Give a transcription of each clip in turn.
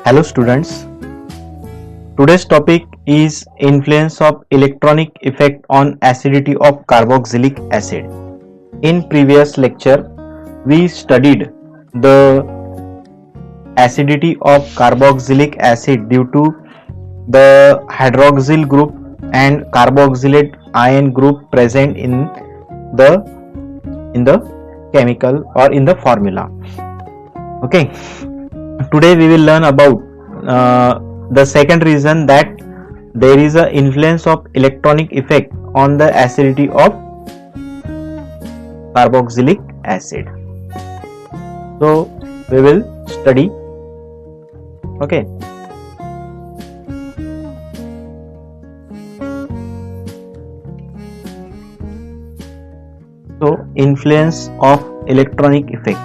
Hello students, today's topic is influence of electronic effect on acidity of carboxylic acid. In previous lecture, we studied the acidity of carboxylic acid due to the hydroxyl group and carboxylate ion group present in the chemical or in the formula. Okay. Today we will learn about the second reason that there is a influence of electronic effect on the acidity of carboxylic acid. So we will study. Okay. So influence of electronic effect.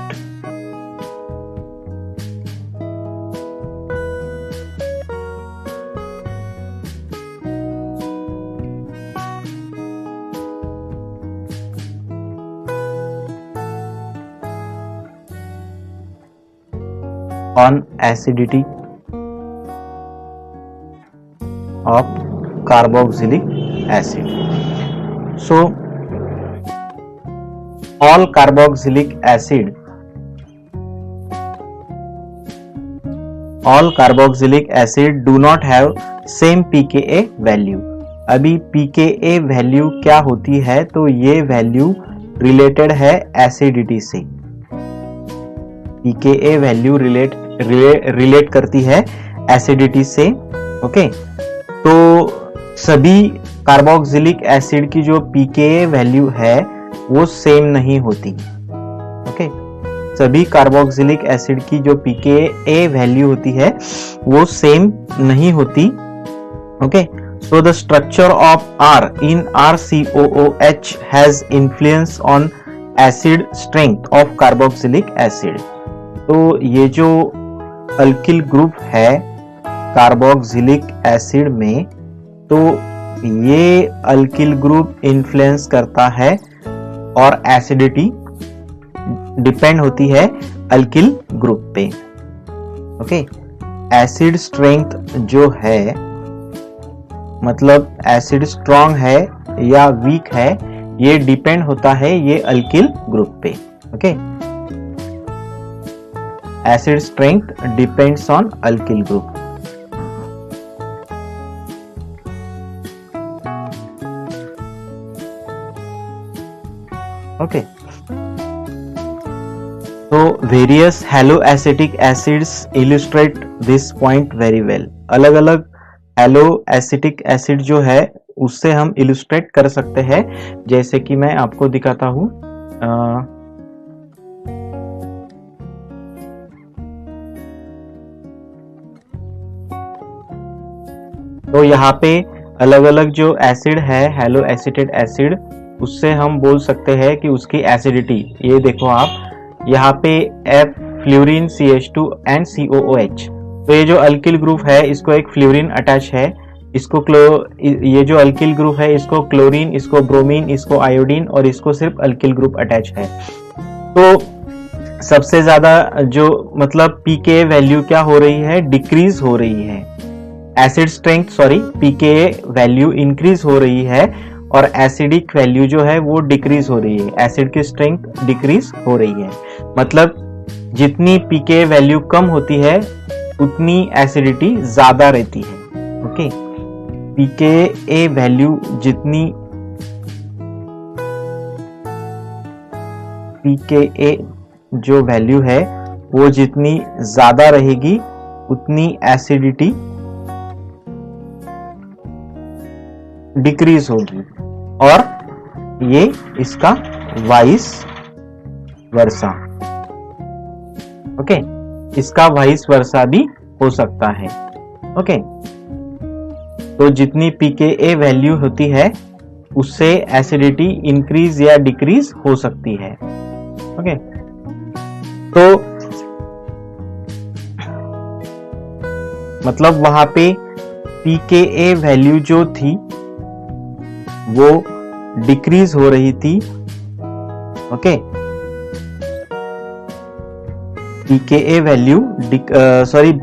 On acidity of carboxylic acid. So all carboxylic acid do not have same pKa value. अभी pKa value क्या होती है, तो ये value related है acidity से. pKa value relate करती है एसिडिटी से. ओके, तो सभी कार्बोक्सिलिक एसिड की जो pKa वैल्यू है वो सेम नहीं होती. ओके, सभी कार्बोक्सिलिक एसिड की जो pKa वैल्यू होती है वो सेम नहीं होती. Okay, so the structure of R in RCOOH has influence on acid strength of carboxylic acid. तो ये जो अल्किल ग्रुप है कार्बोक्सिलिक एसिड में, तो ये अल्किल ग्रुप इन्फ्लुएंस करता है और एसिडिटी डिपेंड होती है अल्किल ग्रुप पे. ओके, एसिड स्ट्रेंथ जो है, मतलब एसिड स्ट्रॉन्ग है या वीक है, ये डिपेंड होता है ये अल्किल ग्रुप पे. Okay, acid strength depends on alkyl group. Okay, so various haloacetic acids illustrate this point very well. अलग अलग haloacetic acid जो है उससे हम illustrate कर सकते हैं, जैसे कि मैं आपको दिखाता हूं. तो यहाँ पे अलग अलग जो एसिड है हेलोएसिटेट एसिड, उससे हम बोल सकते हैं कि उसकी एसिडिटी, ये देखो आप यहाँ पे F fluorine CH2 and COOH. तो ये जो अल्किल ग्रुप है इसको एक फ्लोरीन अटैच है, इसको ये जो अल्किल ग्रुप है इसको क्लोरीन, इसको ब्रोमीन, इसको आयोडीन और इसको सिर्फ अल्किल ग्रुप अटैच है. तो सबसे ज्यादा जो मतलब pKa वैल्यू क्या हो रही है, डिक्रीज हो रही है. Acid strength pKa value increase हो रही है और एसिडिक वैल्यू जो है वो डिक्रीज हो रही है. एसिड की स्ट्रेंथ डिक्रीज हो रही है, मतलब जितनी pKa वैल्यू कम होती है उतनी एसिडिटी ज्यादा रहती है. ओके, pKa वैल्यू जितनी pKa जो वैल्यू है वो जितनी ज्यादा रहेगी उतनी एसिडिटी डिक्रीज होगी, और ये इसका वाइस वर्सा. ओके, इसका वाइस वर्सा भी हो सकता है. ओके, तो जितनी pKa वैल्यू होती है उससे एसिडिटी इंक्रीज या डिक्रीज हो सकती है. ओके, तो मतलब वहां पे pKa वैल्यू जो थी वो डिक्रीज हो रही थी. Okay, pKa value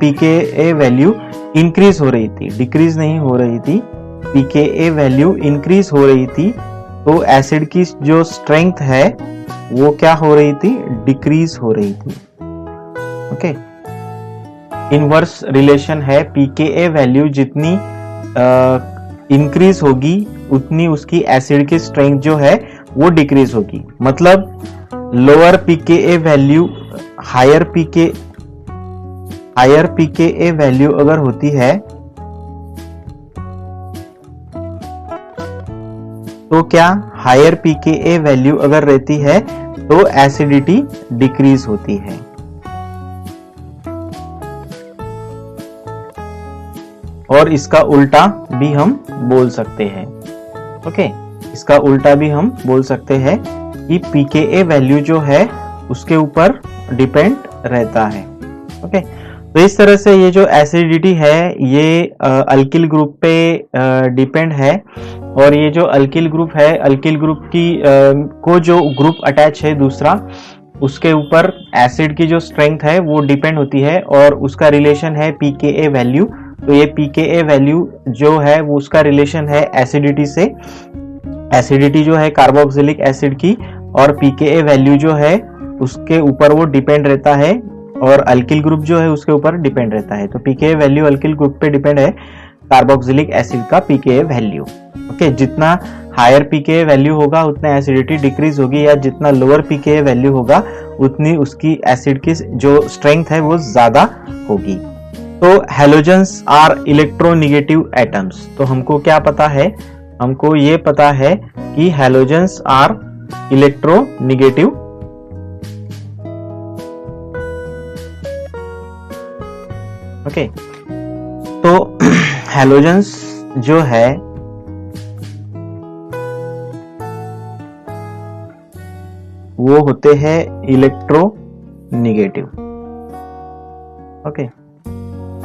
pKa value increase हो रही थी, डिक्रीज नहीं हो रही थी, पीकेए वैल्यू इंक्रीज हो रही थी, तो एसिड की जो स्ट्रेंथ है वो क्या हो रही थी, डिक्रीज हो रही थी। ओके, इनवर्स रिलेशन है, पीकेए वैल्यू जितनी इंक्रीज होगी उतनी उसकी एसिड की स्ट्रेंथ जो है वो डिक्रीज होगी। मतलब lower pKa value higher pKa value अगर होती है तो क्या हायर पीकेए वैल्यू अगर रहती है तो एसिडिटी डिक्रीज होती है। और इसका उल्टा भी हम बोल सकते हैं। ओके, इसका उल्टा भी हम बोल सकते हैं कि पीकेए वैल्यू जो है उसके ऊपर डिपेंड रहता है। ओके, तो इस तरह से ये जो एसिडिटी है ये अल्किल ग्रुप पे डिपेंड है। और ये जो अल्किल ग्रुप है, अल्किल ग्रुप की को जो ग्रुप अटैच है दूसरा, उसके ऊपर एसिड की जो स्ट्रेंथ है वो डिपेंड होती है और उसका रिलेशन है पीकेए वैल्यू। तो ये पीकेए वैल्यू जो है वो उसका रिलेशन है एसिडिटी से। एसिडिटी जो है कार्बोक्सिलिक एसिड की और पीकेए वैल्यू जो है उसके ऊपर वो डिपेंड रहता है और अल्किल ग्रुप जो है उसके ऊपर डिपेंड रहता है। तो पीकेए वैल्यू अल्किल ग्रुप पे डिपेंड है कार्बोक्सिलिक एसिड का पीकेए वैल्यू। ओके, जितना हायर पीकेए वैल्यू होगा उतना एसिडिटी डिक्रीज होगी, या जितना लोअर पीकेए वैल्यू होगा उतनी उसकी एसिड की जो स्ट्रेंथ है वो ज्यादा होगी। तो हैलोजेंस आर इलेक्ट्रोनेगेटिव एटम्स। तो हमको क्या पता है, हमको ये पता है कि हैलोजेंस आर इलेक्ट्रोनेगेटिव। ओके, तो हैलोजेंस जो है वो होते हैं electronegative. Okay,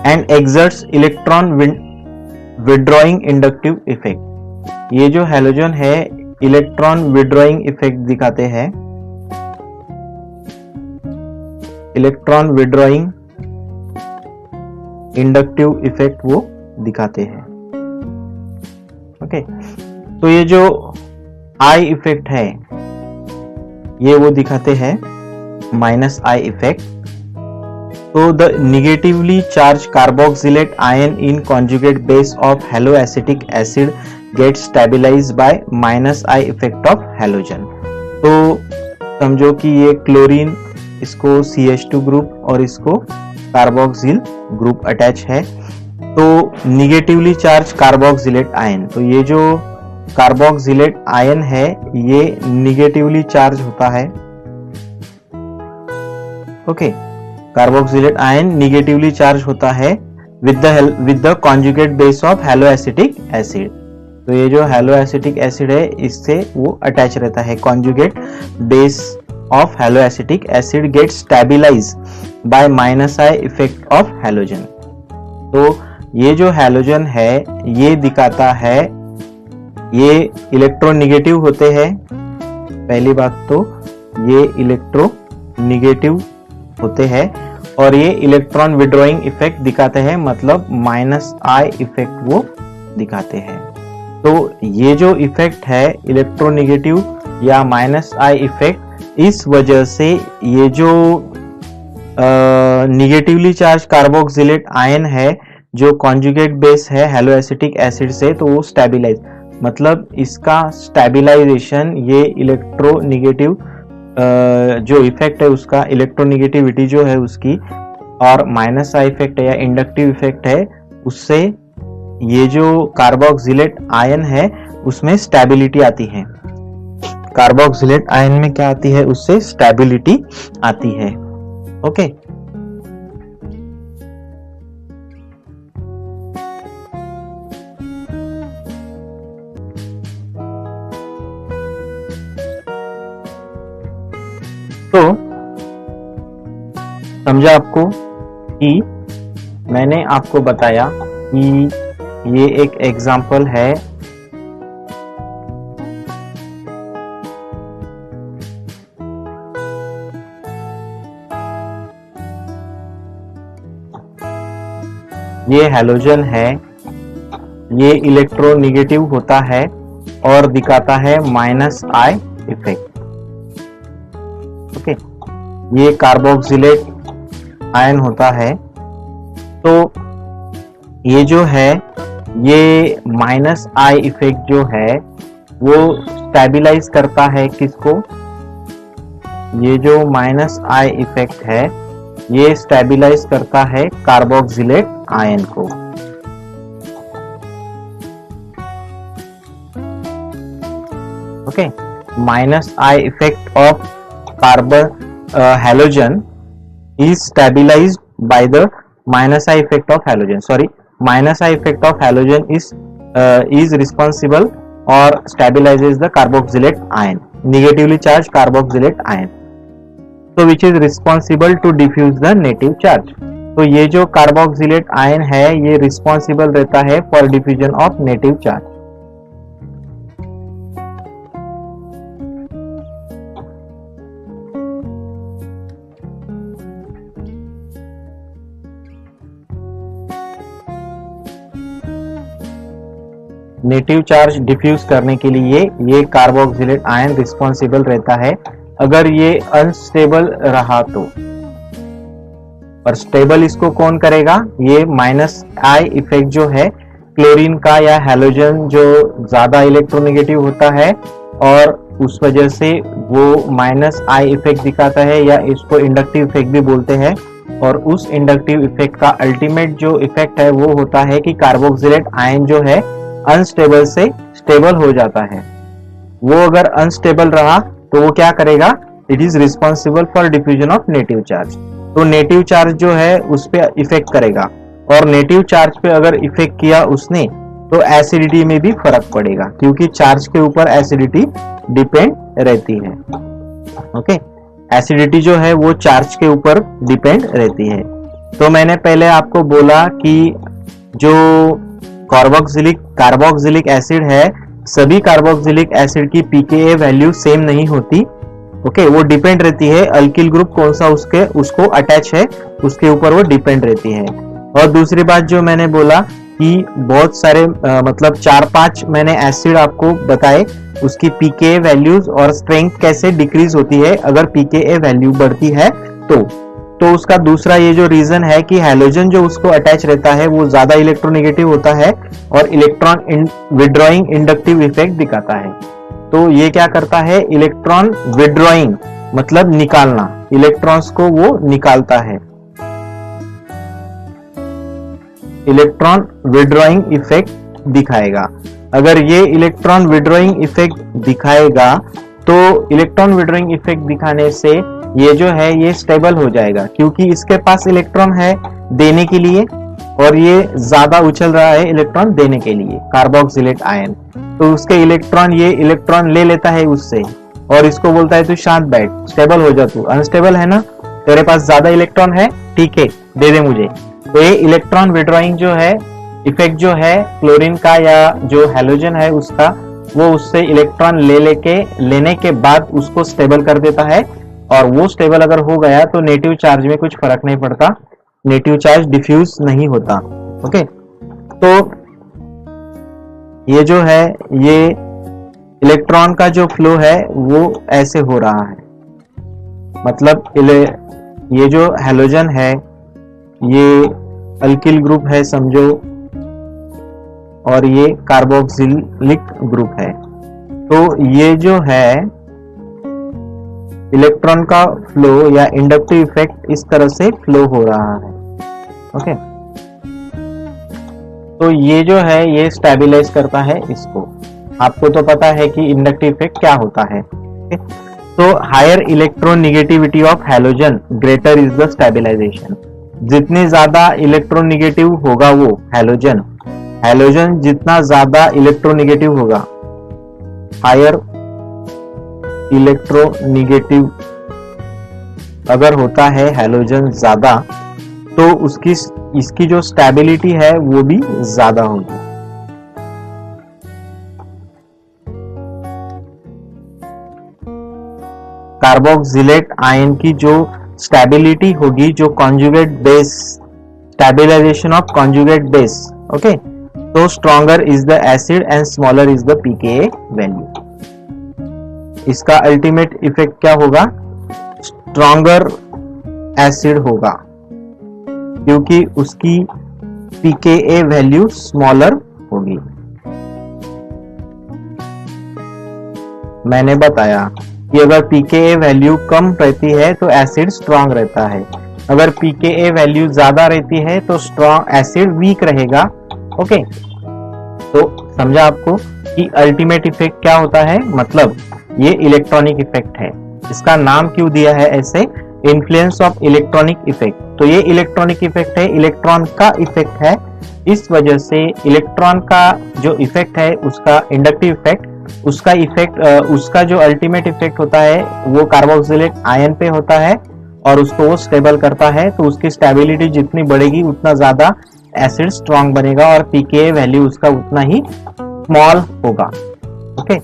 and exerts electron withdrawing inductive effect. ये जो हैलोजन है इलेक्ट्रॉन विड्रॉइंग इफेक्ट दिखाते हैं, इलेक्ट्रॉन विड्रॉइंग इंडक्टिव इफेक्ट वो दिखाते हैं। ओके, तो ये जो आई इफेक्ट है ये वो दिखाते हैं माइनस आई इफेक्ट। तो the negatively charge carboxylate ion in conjugate base of haloacetic acid get stabilise by minus I effect of halogen. तो समझो कि ये क्लोरीन, इसको CH2 ग्रुप और इसको कार्बोक्सिल ग्रुप अटैच है। तो निगेटिवली चार्ज कार्बोक्सिलेट आयन, तो ये जो कार्बोक्सिलेट आयन है ये निगेटिवली चार्ज होता है। Okay, carboxylate ion negatively charge होता है with the conjugate base of haloacetic acid. तो ये जो हेलोएसिटिक एसिड है इससे वो अटैच रहता है। Conjugate base of haloacetic acid get stabilise by minus I effect of halogen. तो ये जो हैलोजन है ये दिखाता है, ये इलेक्ट्रोनेगेटिव होते हैं। पहली बात तो ये इलेक्ट्रोनेगेटिव होते हैं और ये इलेक्ट्रॉन विड्रॉइंग इफेक्ट दिखाते हैं, मतलब माइनस आई इफेक्ट वो दिखाते हैं। तो ये जो इफेक्ट है इलेक्ट्रोनेगेटिव या माइनस आई इफेक्ट, इस वजह से ये जो निगेटिवली चार्ज कार्बोक्सिलेट आयन है जो कॉन्जुगेट बेस है हेलोएसिटिक एसिड से, तो वो स्टेबलाइज, मतलब इसका स्टेबलाइजेशन ये इलेक्ट्रोनेगेटिव जो इफेक्ट है उसका, इलेक्ट्रोनेगेटिविटी जो है उसकी, और माइनस आई इफेक्ट है या इंडक्टिव इफेक्ट है, उससे ये जो कार्बोक्सिलेट आयन है उसमें स्टेबिलिटी आती है। कार्बोक्सिलेट आयन में क्या आती है, उससे स्टेबिलिटी आती है। ओके, तो समझा आपको कि मैंने आपको बताया कि ये एक एग्जाम्पल है ये हैलोजन है, ये इलेक्ट्रोनेगेटिव होता है और दिखाता है -I इफेक्ट। ओके, ये कार्बोक्सिलेट आयन होता है। तो ये जो है, ये -I इफेक्ट जो है वो स्टेबलाइज करता है किसको? ये जो -I इफेक्ट है ये स्टेबलाइज करता है कार्बोक्सिलेट आयन को। Okay, -I effect of carbon halogen is stabilized by the -I effect of halogen. Sorry, -I effect of halogen is responsible or stabilizes the carboxylate ion, negatively charged carboxylate ion, so which is responsible to diffuse the native charge. तो ये जो carboxylate ion है ये responsible रहता है for diffusion of negative charge. Negative charge diffuse करने के लिए ये कार्बोक्सिलेट आयन रिस्पॉन्सिबल रहता है। अगर ये अनस्टेबल रहा तो, और स्टेबल इसको कौन करेगा? ये -I इफेक्ट जो है क्लोरीन का या हैलोजन जो ज्यादा इलेक्ट्रोनेगेटिव होता है और उस वजह से वो -I इफेक्ट दिखाता है, या इसको इंडक्टिव इफेक्ट भी बोलते हैं। और उस इंडक्टिव इफेक्ट का अल्टीमेट जो इफेक्ट है वो होता है कि कार्बोक्सिलेट आयन जो है अनस्टेबल से स्टेबल हो जाता है। वो अगर अनस्टेबल रहा तो वो क्या करेगा? It is responsible for diffusion of negative charge. तो नेटिव चार्ज जो है उस पे इफेक्ट करेगा, और नेटिव चार्ज पे अगर इफेक्ट किया उसने तो एसिडिटी में भी फर्क पड़ेगा, क्योंकि चार्ज के ऊपर एसिडिटी डिपेंड रहती है। ओके, एसिडिटी जो है वो चार्ज के ऊपर डिपेंड रहती है। तो मैंने पहले आपको बोला कि जो कार्बोक्सिलिक एसिड है, सभी कार्बोक्सिलिक एसिड की pKa वैल्यू सेम नहीं होती। ओके, वो डिपेंड रहती है अल्किल ग्रुप कौन सा उसको अटैच है उसके ऊपर वो डिपेंड रहती है। और दूसरी बात जो मैंने बोला कि बहुत सारे मतलब 4-5 मैंने एसिड आपको बताए, उसकी pKa वैल्यूज और स्ट्रेंथ कैसे डिक्रीज होती है अगर pKa वैल्यू बढ़ती है तो उसका दूसरा ये जो रीजन है कि हैलोजन जो उसको अटैच रहता है वो ज्यादा इलेक्ट्रोनेगेटिव होता है और इलेक्ट्रॉन विड्रॉइंग इंडक्टिव इफेक्ट दिखाता है। तो ये क्या करता है? इलेक्ट्रॉन विड्रॉइंग मतलब निकालना, इलेक्ट्रॉन्स को वो निकालता है। इलेक्ट्रॉन विड्रॉइंग इफेक्ट दिखाएगा। अगर ये इलेक्ट्रॉन विड्रॉइंग इफेक्ट दिखाएगा तो इलेक्ट्रॉन विड्रॉइंग इफेक्ट दिखाने से ये जो है ये स्टेबल हो जाएगा, क्योंकि इसके पास इलेक्ट्रॉन है देने के लिए और ये ज्यादा उछल रहा है इलेक्ट्रॉन देने के लिए, कार्बोक्सिलेट आयन। तो उसके ये इलेक्ट्रॉन ले लेता है उससे और इसको बोलता है तू शांत बैठ, स्टेबल हो जा, तू अनस्टेबल है ना, तेरे पास ज्यादा इलेक्ट्रॉन है, ठीक है दे दे मुझे। तो ये इलेक्ट्रॉन विड्रॉइंग जो है इफेक्ट जो है क्लोरीन का या जो हैलोजन है उसका, वो उससे इलेक्ट्रॉन लेने के बाद उसको स्टेबल कर देता है। और वो स्टेबल अगर हो गया तो नेटिव चार्ज में कुछ फर्क नहीं पड़ता, नेटिव चार्ज डिफ्यूज नहीं होता। ओके, तो ये जो है ये इलेक्ट्रॉन का जो फ्लो है वो ऐसे हो रहा है, मतलब ये जो हैलोजन है ये अल्किल ग्रुप है समझो, और ये कार्बोक्सिलिक ग्रुप है। तो ये जो है इलेक्ट्रॉन का फ्लो या इंडक्टिव इफेक्ट इस तरह से फ्लो हो रहा है। ओके, तो ये जो है ये स्टेबलाइज करता है इसको। आपको तो पता है कि इंडक्टिव इफेक्ट क्या होता है। तो higher electronegativity of halogen greater is the stabilization. जितने ज्यादा इलेक्ट्रोनेगेटिव होगा वो हैलोजन जितना ज्यादा इलेक्ट्रोनेगेटिव होगा, हायर इलेक्ट्रोनेगेटिव अगर होता है हैलोजन ज्यादा, तो इसकी जो स्टेबिलिटी है वो भी ज्यादा होगी। कार्बोक्सिलेट आयन की जो स्टेबिलिटी होगी, जो conjugate base stabilisation of conjugate base. Okay, तो stronger is the acid and smaller is the pKa value. इसका अल्टीमेट इफेक्ट क्या होगा? स्ट्रॉन्गर एसिड होगा क्योंकि उसकी pKa वैल्यू स्मॉलर होगी। मैंने बताया कि अगर pKa वैल्यू कम रहती है तो एसिड स्ट्रॉन्ग रहता है, अगर pKa वैल्यू ज्यादा रहती है तो स्ट्रॉन्ग एसिड वीक रहेगा। ओके, तो समझा आपको कि अल्टीमेट इफेक्ट क्या होता है, मतलब ये इलेक्ट्रॉनिक इफेक्ट है। इसका नाम क्यों दिया है ऐसे? Influence of electronic effect. तो ये इलेक्ट्रॉनिक इफेक्ट है, इलेक्ट्रॉन का इफेक्ट है, इस वजह से इलेक्ट्रॉन का जो इफेक्ट है उसका इंडक्टिव इफेक्ट, उसका इफेक्ट उसका जो अल्टीमेट इफेक्ट होता है वो कार्बोक्सिलेट आयन पे होता है और उसको वो स्टेबल करता है। तो उसकी स्टेबिलिटी जितनी बढ़ेगी उतना ज्यादा एसिड स्ट्रॉन्ग बनेगा और pKa वैल्यू उसका उतना ही स्मॉल होगा। ओके,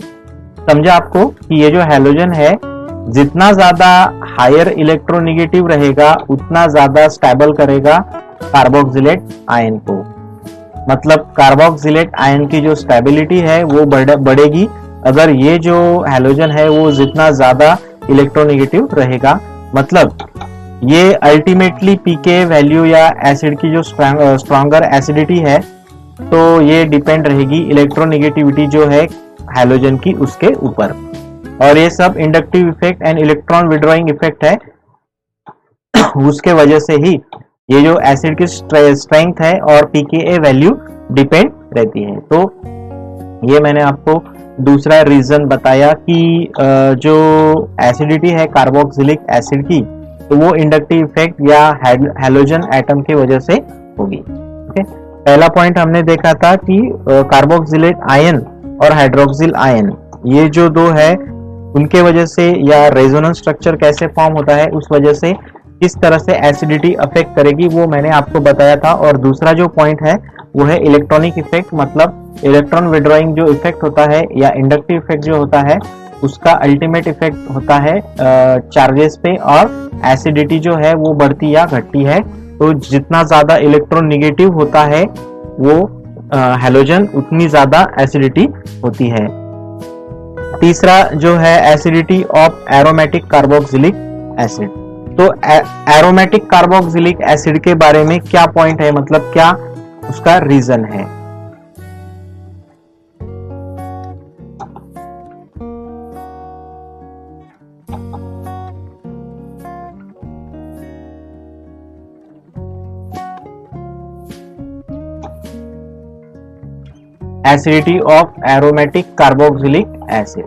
समझा आपको कि ये जो हैलोजन है जितना ज्यादा हायर इलेक्ट्रोनेगेटिव रहेगा उतना ज्यादा स्टेबल करेगा कार्बोक्सिलेट आयन को। मतलब कार्बोक्सिलेट आयन की जो स्टेबिलिटी है वो बढ़ेगी अगर ये जो हैलोजन है वो जितना ज्यादा इलेक्ट्रोनेगेटिव रहेगा। मतलब ये अल्टीमेटली pKa वैल्यू या एसिड की जो स्ट्रॉन्गर एसिडिटी है तो ये डिपेंड रहेगी इलेक्ट्रोनेगेटिविटी जो है हैलोजन की उसके ऊपर। और ये सब inductive effect and electron withdrawing effect है, उसके वजह से ही ये जो एसिड की स्ट्रेंथ है और pKa वैल्यू डिपेंड रहती है। तो ये मैंने आपको दूसरा रीजन बताया कि जो एसिडिटी है कार्बोक्सिलिक एसिड की तो वो इंडक्टिव इफेक्ट या हैलोजन एटम की वजह से होगी। ओके, पहला पॉइंट हमने देखा था कि कार्बोक्सिलेट आयन और हाइड्रोक्सिल आयन ये जो दो है उनके वजह से या रेजोनेंस स्ट्रक्चर कैसे फॉर्म होता है उस वजह से किस तरह से एसिडिटी अफेक्ट करेगी वो मैंने आपको बताया था। और दूसरा जो पॉइंट है वो है इलेक्ट्रॉनिक इफेक्ट, मतलब इलेक्ट्रॉन विड्रॉइंग जो इफेक्ट होता है या इंडक्टिव इफेक्ट जो होता है उसका अल्टीमेट इफेक्ट होता है चार्जेस पे और एसिडिटी जो है वो बढ़ती या घटती है। तो जितना ज्यादा इलेक्ट्रॉन निगेटिव होता है वो हैलोजन उतनी ज्यादा एसिडिटी होती है। तीसरा जो है acidity of aromatic carboxylic acid. तो एरोमेटिक कार्बोक्सिलिक एसिड के बारे में क्या पॉइंट है, मतलब क्या उसका रीजन है? Acidity of aromatic carboxylic acid.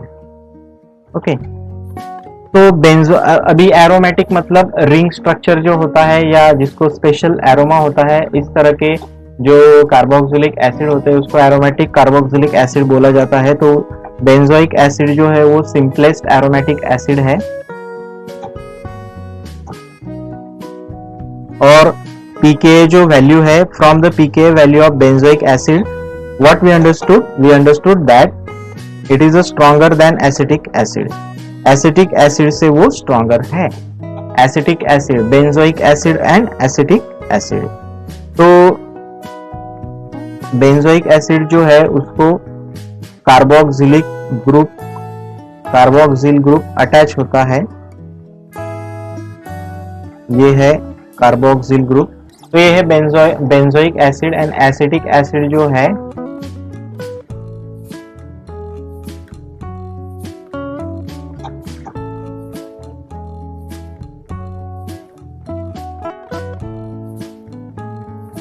Okay, तो बेंजो अभी एरोमेटिक मतलब रिंग स्ट्रक्चर जो होता है या जिसको स्पेशल एरोमा होता है, इस तरह के जो कार्बोक्सिलिक एसिड होते हैं उसको एरोमेटिक कार्बोक्सिलिक एसिड बोला जाता है। तो बेंजोइक एसिड जो है वो सिंपलेस्ट एरोमेटिक एसिड है। और pKa जो वैल्यू है, from the pKa value of benzoic acid what we understood that it is a stronger than acetic acid. acetic acid से वो stronger है। acetic acid, benzoic acid and acetic acid। तो benzoic acid जो है उसको carboxyl group attach होता है, ये है कार्बोक्सिल ग्रुप। तो ये है benzoic acid and acetic acid जो है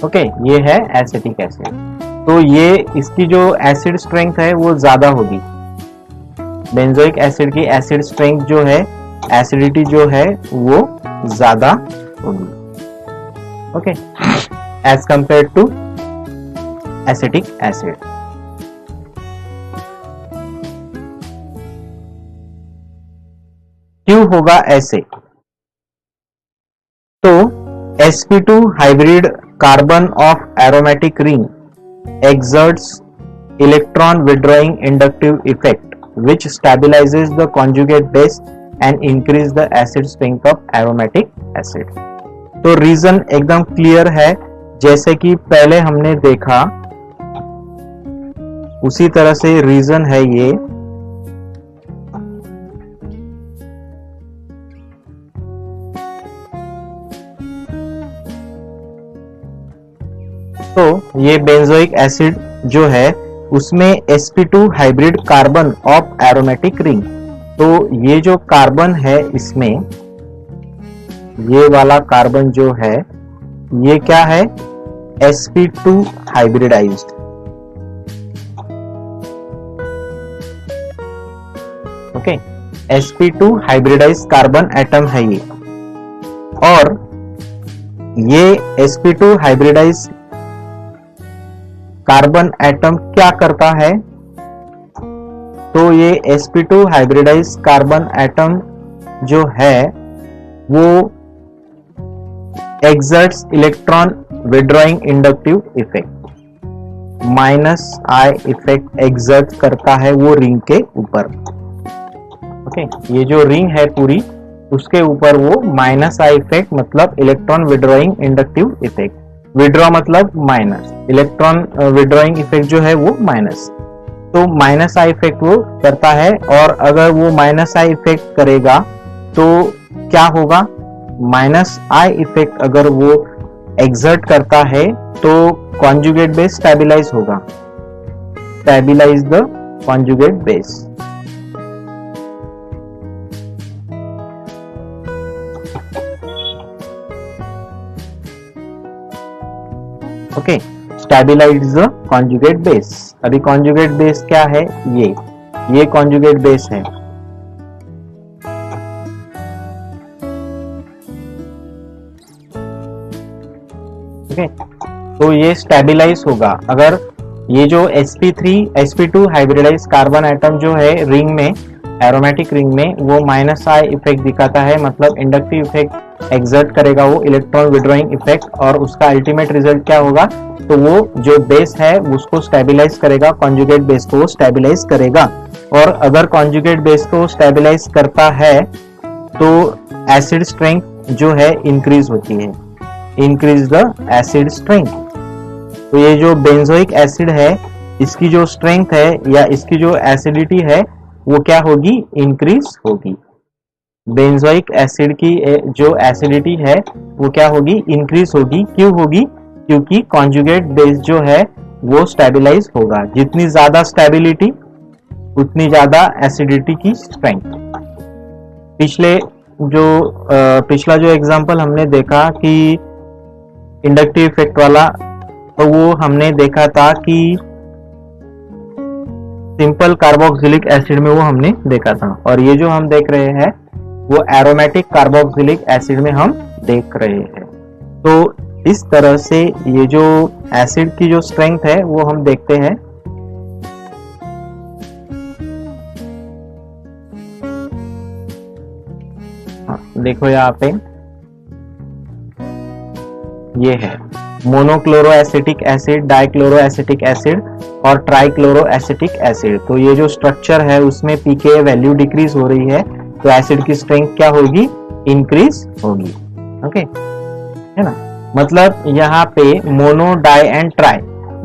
ओके, ये है एसिटिक एसिड। तो ये इसकी जो एसिड स्ट्रेंथ है वो ज्यादा होगी। बेंजोइक एसिड की एसिड स्ट्रेंथ जो है, एसिडिटी जो है वो ज्यादा होगी, okay, as compared to acetic acid. क्यों होगा ऐसे? तो sp2 hybrid carbon of aromatic ring exerts electron withdrawing inductive effect which stabilizes the conjugate base and increase the acid strength of aromatic acid। तो रीजन एकदम clear है, जैसे कि पहले हमने देखा उसी तरह से रीजन है ये। तो ये बेंजोइक एसिड जो है उसमें sp2 hybrid carbon of aromatic ring. तो ये जो कार्बन है इसमें, ये वाला कार्बन जो है ये क्या है, sp2 hybridized. Okay, sp2 hybridized carbon atom है ये। और ये sp2 हाइब्रिडाइज्ड कार्बन एटम क्या करता है, तो ये sp2 हाइब्रिडाइज्ड कार्बन एटम जो है वो exerts electron withdrawing inductive effect, -I effect exert करता है वो रिंग के ऊपर। ओके, ये जो रिंग है पूरी उसके ऊपर वो -I इफेक्ट मतलब electron withdrawing inductive effect, withdraw मतलब माइनस, इलेक्ट्रॉन विड्रॉइंग इफेक्ट जो है वो माइनस, तो -I इफेक्ट वो करता है। और अगर वो -I इफेक्ट करेगा तो क्या होगा, -I इफेक्ट अगर वो एक्सर्ट करता है तो कॉन्जुगेट बेस स्टेबलाइज होगा, stabilize the conjugate base. Okay, stabilize the conjugate base. अभी कॉन्जुगेट बेस क्या है, ये कॉन्जुगेट बेस है। ओके, तो ये स्टेबलाइज होगा अगर ये जो sp2 हाइब्रिडाइज कार्बन एटम जो है रिंग में, एरोमेटिक रिंग में, वो -I इफेक्ट दिखाता है, मतलब इंडक्टिव इफेक्ट एक्सर्ट करेगा वो इलेक्ट्रॉन विड्रॉइंग इफेक्ट, और उसका अल्टीमेट रिजल्ट क्या होगा, तो वो जो बेस है उसको स्टेबलाइज करेगा, कॉन्जुगेट बेस को स्टेबलाइज करेगा। और अगर कॉन्जुगेट बेस को स्टेबलाइज करता है तो एसिड स्ट्रेंथ जो है इंक्रीज होती है, इंक्रीज द एसिड स्ट्रेंथ। तो ये जो बेंजोइक एसिड है इसकी जो स्ट्रेंथ है या इसकी जो एसिडिटी है वो क्या होगी, इंक्रीज होगी। बेंजोइक एसिड की जो एसिडिटी है वो क्या होगी, इंक्रीज होगी। क्यों होगी, क्योंकि कॉन्जुगेट बेस जो है वो स्टेबलाइज होगा। जितनी ज्यादा स्टेबिलिटी उतनी ज्यादा एसिडिटी की स्ट्रेंथ। पिछला जो एग्जांपल हमने देखा कि इंडक्टिव इफेक्ट वाला, तो वो हमने देखा था कि सिंपल कार्बोक्सिलिक एसिड में वो हमने देखा था, और ये जो हम देख रहे हैं वो एरोमेटिक कार्बोक्सिलिक एसिड में हम देख रहे हैं। तो इस तरह से ये जो एसिड की जो स्ट्रेंथ है वो हम देखते हैं। देखो यहाँ पे ये है monochloro acetic acid, dichloro acetic acid और ट्राइक्लोरो एसिटिक एसिड। तो ये जो स्ट्रक्चर है उसमें pKa वैल्यू डिक्रीज हो रही है, तो एसिड की स्ट्रेंथ क्या होगी, इंक्रीज होगी। ओके, है ना, मतलब यहाँ पे मोनो, डाई एंड ट्राई,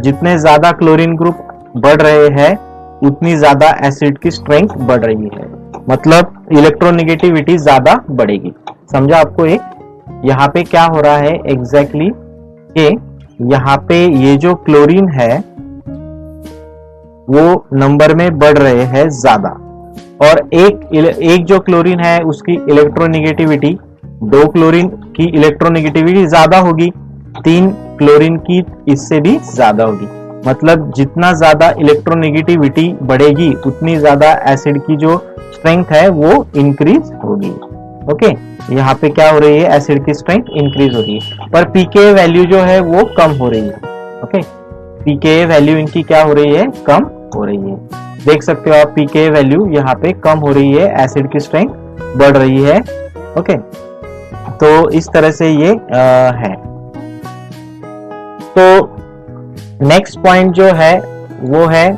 जितने ज्यादा क्लोरीन ग्रुप बढ़ रहे हैं उतनी ज्यादा एसिड की स्ट्रेंथ बढ़ रही है, मतलब इलेक्ट्रोनेगेटिविटी ज्यादा बढ़ेगी। समझा आपको? एक यहाँ पे क्या हो रहा है एग्जैक्टली कि यहाँ पे ये जो क्लोरीन है वो नंबर में बढ़ रहे हैं ज्यादा, और एक जो क्लोरीन है उसकी इलेक्ट्रोनेगेटिविटी, 2 क्लोरीन की इलेक्ट्रोनेगेटिविटी ज्यादा होगी, 3 क्लोरीन की इससे भी ज्यादा होगी। मतलब जितना ज्यादा इलेक्ट्रोनेगेटिविटी बढ़ेगी उतनी ज्यादा एसिड की जो स्ट्रेंथ है वो इंक्रीज होगी। ओके, यहाँ पे क्या हो रही है, एसिड की स्ट्रेंथ इंक्रीज हो रही है, पर pKa वैल्यू जो है वो कम हो रही है। ओके, pKa वैल्यू इनकी क्या हो रही है, कम हो रही है। देख सकते हो आप pKa वैल्यू यहाँ पे कम हो रही है, एसिड की स्ट्रेंथ बढ़ रही है। ओके, तो इस तरह से ये है। तो नेक्स्ट पॉइंट जो है वो है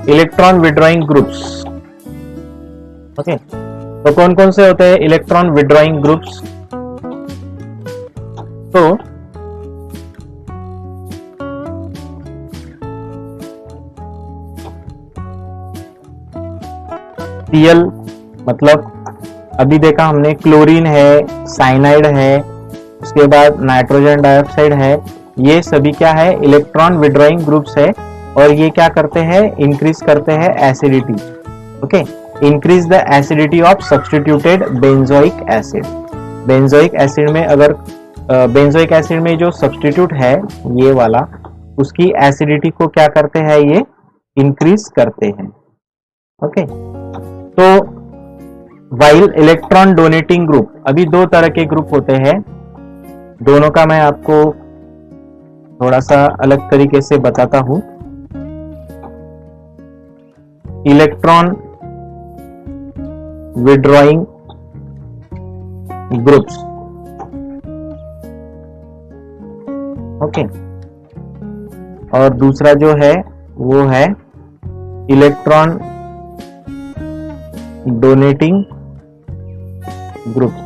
इलेक्ट्रॉन विड्रॉइंग ग्रुप्स। ओके, तो कौन कौन से होते हैं इलेक्ट्रॉन विड्रॉइंग ग्रुप्स? तो Cl मतलब अभी देखा हमने क्लोरीन है, साइनाइड है, उसके बाद नाइट्रोजन डाइऑक्साइड है, ये सभी क्या है, इलेक्ट्रॉन विड्रॉइंग ग्रुप्स है और ये क्या करते हैं, इंक्रीज करते हैं acidity. Okay, increase the acidity of substituted benzoic acid. Benzoic acid में अगर बेंजोइक एसिड में जो सब्स्टिट्यूट है ये वाला, उसकी एसिडिटी को क्या करते हैं, ये इंक्रीज करते हैं। ओके, तो वाइल इलेक्ट्रॉन डोनेटिंग ग्रुप, अभी दो तरह के ग्रुप होते हैं, दोनों का मैं आपको थोड़ा सा अलग तरीके से बताता हूं। इलेक्ट्रॉन विड्रॉइंग ग्रुप्स, ओके, और दूसरा जो है वो है electron donating groups,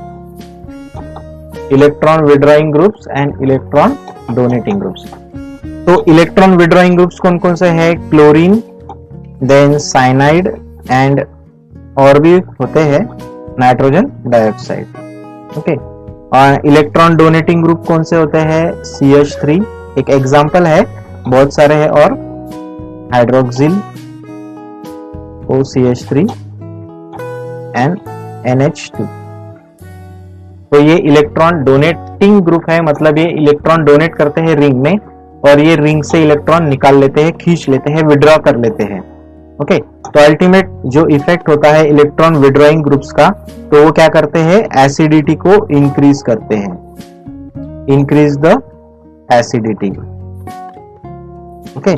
electron withdrawing groups and electron donating groups. तो इलेक्ट्रॉन विड्रॉइंग ग्रुप्स कौन कौन से हैं, क्लोरीन, देन साइनाइड एंड और भी होते हैं नाइट्रोजन डाइऑक्साइड। ओके, और इलेक्ट्रॉन डोनेटिंग ग्रुप कौन से होते हैं, CH3 एक एग्जांपल है, बहुत सारे हैं, और हाइड्रोक्सिल OCH3 एंड NH2। तो ये इलेक्ट्रॉन डोनेटिंग ग्रुप है, मतलब ये इलेक्ट्रॉन डोनेट करते हैं रिंग में और ये रिंग से इलेक्ट्रॉन निकाल लेते हैं, खींच लेते हैं, विड्रॉ कर लेते हैं। ओके, तो अल्टीमेट जो इफेक्ट होता है इलेक्ट्रॉन विड्रॉइंग ग्रुप्स का, तो वो क्या करते हैं, एसिडिटी को इंक्रीज करते हैं, increase the acidity. Okay,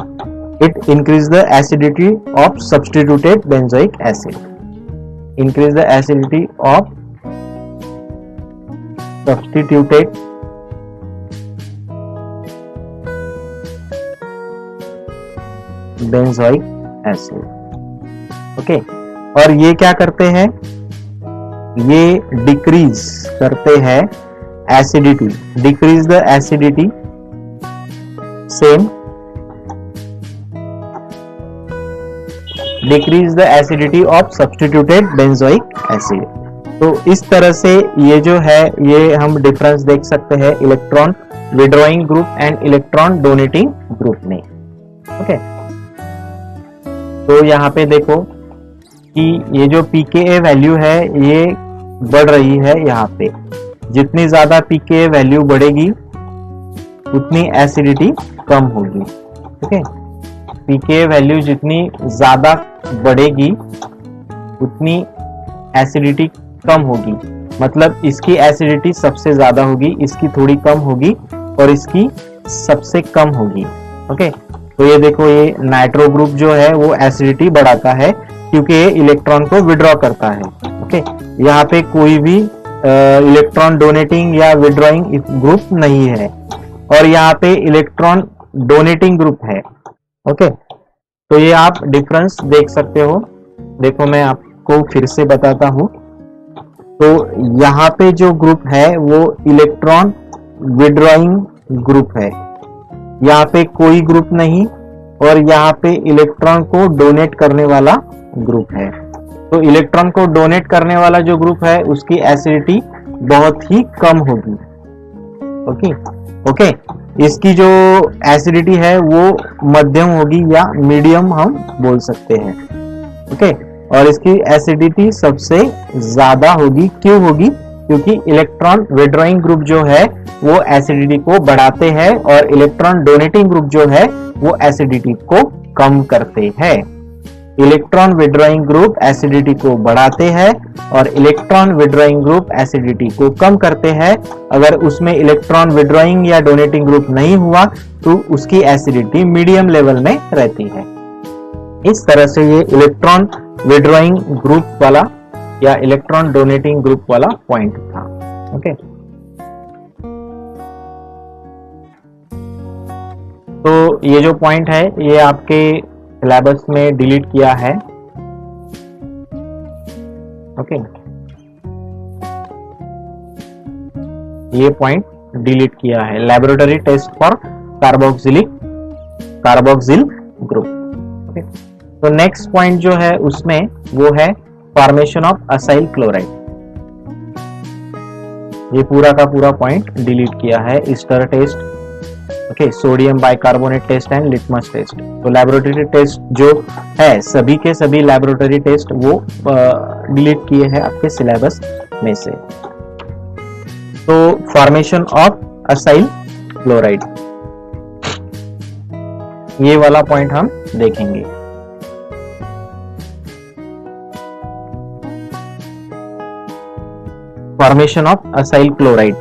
it increase the acidity of substituted benzoic acid, increase the acidity of substituted benzoic acid. Okay, और ये क्या करते हैं, ये डिक्रीज करते हैं acidity, decrease the acidity, same decrease the acidity of substituted benzoic acid. तो इस तरह से ये जो है, ये हम डिफरेंस देख सकते हैं electron withdrawing group and electron donating group में। ओके, तो यहाँ पे देखो कि ये जो pKa वैल्यू है ये बढ़ रही है, यहाँ पे जितनी ज्यादा pKa वैल्यू बढ़ेगी उतनी एसिडिटी कम होगी। ओके, pKa वैल्यू जितनी ज्यादा बढ़ेगी उतनी एसिडिटी कम होगी, मतलब इसकी एसिडिटी सबसे ज्यादा होगी, इसकी थोड़ी कम होगी और इसकी सबसे कम होगी। ओके, तो ये देखो, ये नाइट्रो ग्रुप जो है वो एसिडिटी बढ़ाता है क्योंकि ये इलेक्ट्रॉन को विड्रॉ करता है। ओके, यहाँ पे कोई भी इलेक्ट्रॉन डोनेटिंग या विड्रॉइंग ग्रुप नहीं है और यहाँ पे इलेक्ट्रॉन डोनेटिंग ग्रुप है। ओके, तो ये आप डिफरेंस देख सकते हो। देखो मैं आपको फिर से बताता हूं। तो यहाँ पे जो ग्रुप है वो इलेक्ट्रॉन विड्रॉइंग ग्रुप है, यहाँ पे कोई ग्रुप नहीं, और यहाँ पे इलेक्ट्रॉन को डोनेट करने वाला ग्रुप है। तो इलेक्ट्रॉन को डोनेट करने वाला जो ग्रुप है उसकी एसिडिटी बहुत ही कम होगी। ओके, इसकी जो एसिडिटी है वो मध्यम होगी या मीडियम हम बोल सकते हैं। ओके, और इसकी एसिडिटी सबसे ज्यादा होगी। क्यों होगी? क्योंकि इलेक्ट्रॉन विड्रॉइंग ग्रुप जो है वो एसिडिटी को बढ़ाते हैं और इलेक्ट्रॉन डोनेटिंग ग्रुप जो है वो एसिडिटी को कम करते हैं। इलेक्ट्रॉन विड्रॉइंग ग्रुप एसिडिटी को बढ़ाते हैं और इलेक्ट्रॉन विड्रॉइंग ग्रुप एसिडिटी को कम करते हैं। अगर उसमें इलेक्ट्रॉन विड्रॉइंग या डोनेटिंग ग्रुप नहीं हुआ तो उसकी एसिडिटी मीडियम लेवल में रहती है। इस तरह से ये इलेक्ट्रॉन विड्रॉइंग ग्रुप वाला या इलेक्ट्रॉन डोनेटिंग ग्रुप वाला पॉइंट था। ओके, तो ये जो पॉइंट है ये आपके सिलेबस में डिलीट किया है। ओके, ये पॉइंट डिलीट किया है, laboratory test for carboxyl group. Okay, तो नेक्स्ट पॉइंट जो है उसमें वो है फॉर्मेशन ऑफ असाइल क्लोराइड। ये पूरा का पूरा पॉइंट डिलीट किया है, ester test, okay, sodium bicarbonate test and litmus test. तो लेबोरेटरी टेस्ट जो है सभी के सभी लेबोरेटरी टेस्ट वो डिलीट किए हैं आपके सिलेबस में से। तो फॉर्मेशन ऑफ असाइल क्लोराइड, ये वाला पॉइंट हम देखेंगे। Formation of acyl chloride,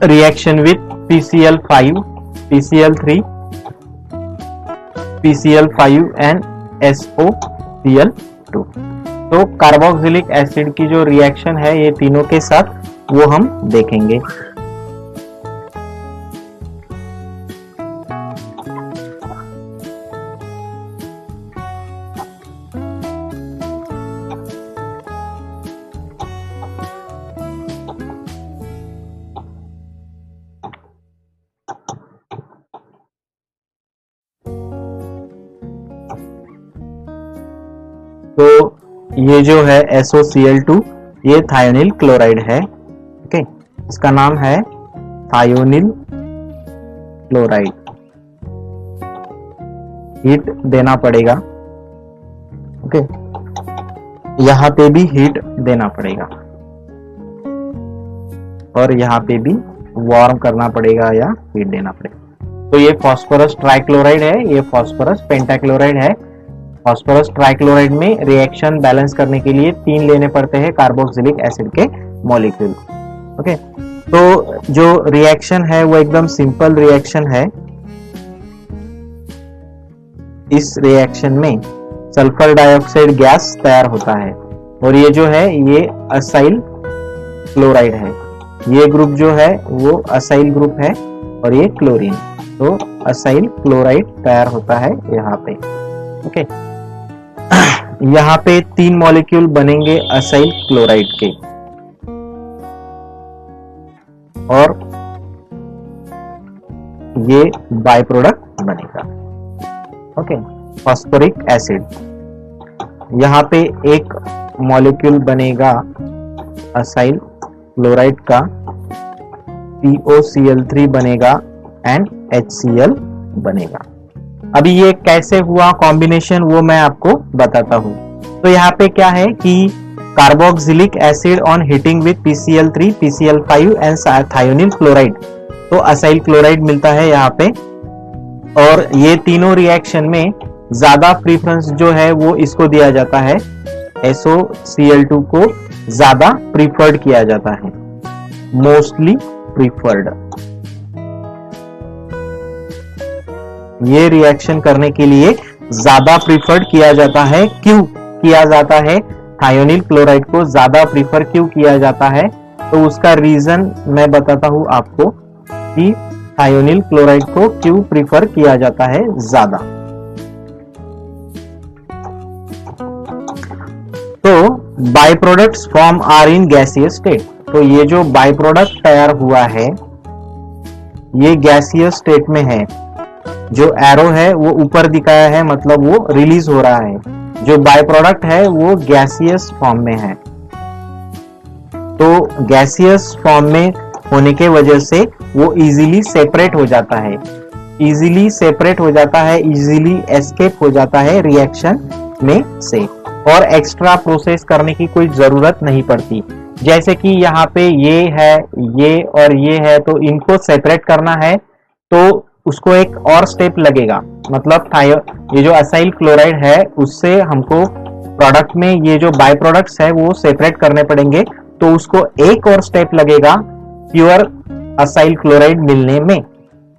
reaction with PCl5, PCl3, PCl5 and SOCl2। तो कार्बोक्सिलिक एसिड की जो रिएक्शन है ये तीनों के साथ वो हम देखेंगे। तो ये जो है SOCl2 ये थायोनिल क्लोराइड है। ओके, इसका नाम है थायोनिल क्लोराइड। हीट देना पड़ेगा, ओके, यहाँ पे भी हीट देना पड़ेगा और यहाँ पे भी वार्म करना पड़ेगा या हीट देना पड़ेगा। तो ये फास्फोरस ट्राइक्लोराइड है, ये फास्फोरस पेंटाक्लोराइड है। फास्फोरस ट्राइक्लोराइड में रिएक्शन बैलेंस करने के लिए 3 लेने पड़ते हैं कार्बोक्सिलिक एसिड के मॉलिक्यूल। ओके, तो जो रिएक्शन है वो एकदम सिंपल रिएक्शन है। इस रिएक्शन में सल्फर डाइऑक्साइड गैस तैयार होता है और ये जो है ये असाइल क्लोराइड है। ये ग्रुप जो है वो असाइल ग्रुप है और ये क्लोरीन, तो असाइल क्लोराइड तैयार होता है यहाँ पे। ओके, यहाँ पे 3 मॉलिक्यूल बनेंगे असाइल क्लोराइड के और ये बाय प्रोडक्ट बनेगा। ओके, फास्फोरिक एसिड, यहाँ पे एक मॉलिक्यूल बनेगा असाइल क्लोराइड का, POCl3 बनेगा एंड HCl बनेगा। अभी ये कैसे हुआ कॉम्बिनेशन वो मैं आपको बताता हूँ। तो यहाँ पे क्या है कि carboxylic acid on heating with PCl3, PCl5 and thionyl chloride, तो असाइल क्लोराइड मिलता है यहाँ पे। और ये तीनों रिएक्शन में ज्यादा प्रीफरेंस जो है वो इसको दिया जाता है, SOCl2 को ज्यादा प्रीफर्ड किया जाता है, मोस्टली प्रीफर्ड। ये रिएक्शन करने के लिए ज्यादा प्रीफर्ड किया जाता है। क्यों किया जाता है? थायोनिल क्लोराइड को ज्यादा प्रीफर क्यों किया जाता है? तो उसका रीजन मैं बताता हूं आपको कि थायोनिल क्लोराइड को क्यों प्रीफर किया जाता है ज्यादा। तो by products form are in gaseous state. तो ये जो बाय प्रोडक्ट तैयार हुआ है ये गैसियस स्टेट में है। जो एरो है वो ऊपर दिखाया है, मतलब वो रिलीज हो रहा है। जो बाय प्रोडक्ट है वो गैसियस फॉर्म में है। तो गैसियस फॉर्म में होने के वजह से वो इजीली सेपरेट हो जाता है, इजीली सेपरेट हो जाता है, इजीली एस्केप हो जाता है रिएक्शन में से, और एक्स्ट्रा प्रोसेस करने की कोई जरूरत नहीं पड़ती। जैसे कि यहाँ पे ये है, ये और ये है, तो इनको सेपरेट करना है तो उसको एक और स्टेप लगेगा। मतलब ये जो असाइल क्लोराइड है उससे हमको प्रोडक्ट में ये जो बाय प्रोडक्ट्स है वो सेपरेट करने पड़ेंगे, तो उसको एक और स्टेप लगेगा प्योर असाइल क्लोराइड मिलने में।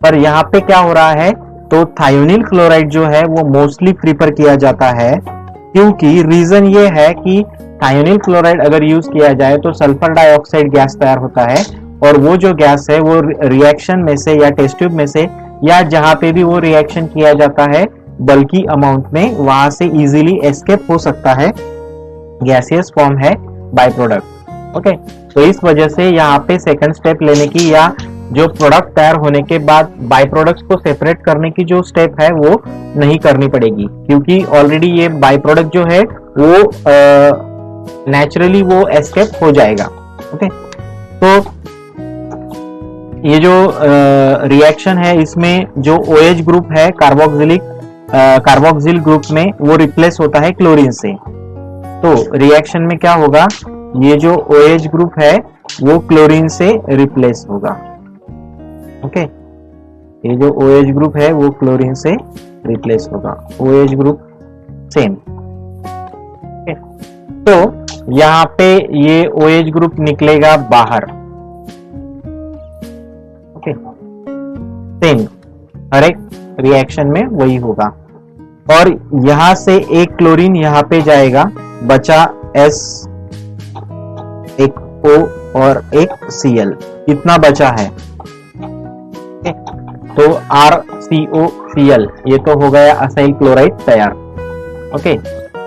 पर यहाँ पे क्या हो रहा है, तो थायोनिल क्लोराइड जो है वो मोस्टली प्रीफर किया जाता है, क्योंकि रीजन ये है कि थायोनिल क्लोराइड अगर यूज किया जाए तो सल्फर डाइऑक्साइड गैस तैयार होता है और वो जो गैस है वो रिएक्शन में से या टेस्ट ट्यूब में से या जहां पे भी वो रिएक्शन किया जाता है बल्कि अमाउंट में, वहां से इजीली एस्केप हो सकता है, गैसियस फॉर्म है बाय प्रोडक्ट। ओके, तो इस वजह से यहाँ पे सेकंड स्टेप लेने की या जो प्रोडक्ट तैयार होने के बाद बाय प्रोडक्ट्स को सेपरेट करने की जो स्टेप है वो नहीं करनी पड़ेगी, क्योंकि ऑलरेडी ये बाय प्रोडक्ट जो है वो नेचुरली वो एस्केप हो जाएगा। ओके, तो ये जो रिएक्शन है इसमें जो OH ग्रुप है कार्बोक्सिल ग्रुप में वो रिप्लेस होता है क्लोरीन से। तो रिएक्शन में क्या होगा, ये जो OH ग्रुप है वो क्लोरीन से रिप्लेस होगा। ओके, ये जो OH ग्रुप है वो क्लोरीन से रिप्लेस होगा, OH ग्रुप सेम। तो यहाँ पे ये OH ग्रुप निकलेगा बाहर। ओके, सेम हर एक रिएक्शन में वही होगा, और यहां से एक क्लोरीन यहां पे जाएगा, बचा S, एक O और एक Cl, इतना बचा है। तो RCOCl ये तो हो गया असाइल क्लोराइड तैयार। ओके,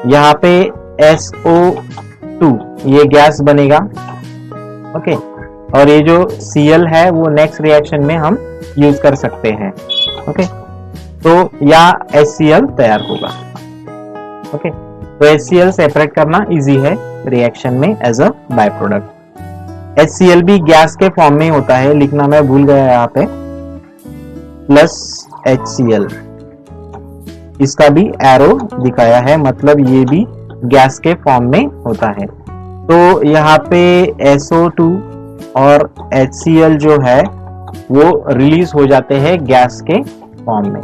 यहाँ पे SO2 ये गैस बनेगा। ओके, और ये जो Cl है वो नेक्स्ट रिएक्शन में हम यूज कर सकते हैं। ओके, तो या HCl तैयार होगा। ओके, तो HCl सेपरेट करना इजी है रिएक्शन में as a by product. HCl भी गैस के फॉर्म में होता है, लिखना मैं भूल गया यहाँ पे, प्लस HCl, इसका भी एरो दिखाया है, मतलब ये भी गैस के फॉर्म में होता है। तो यहाँ पे SO2 और HCl जो है वो रिलीज हो जाते हैं गैस के फॉर्म में।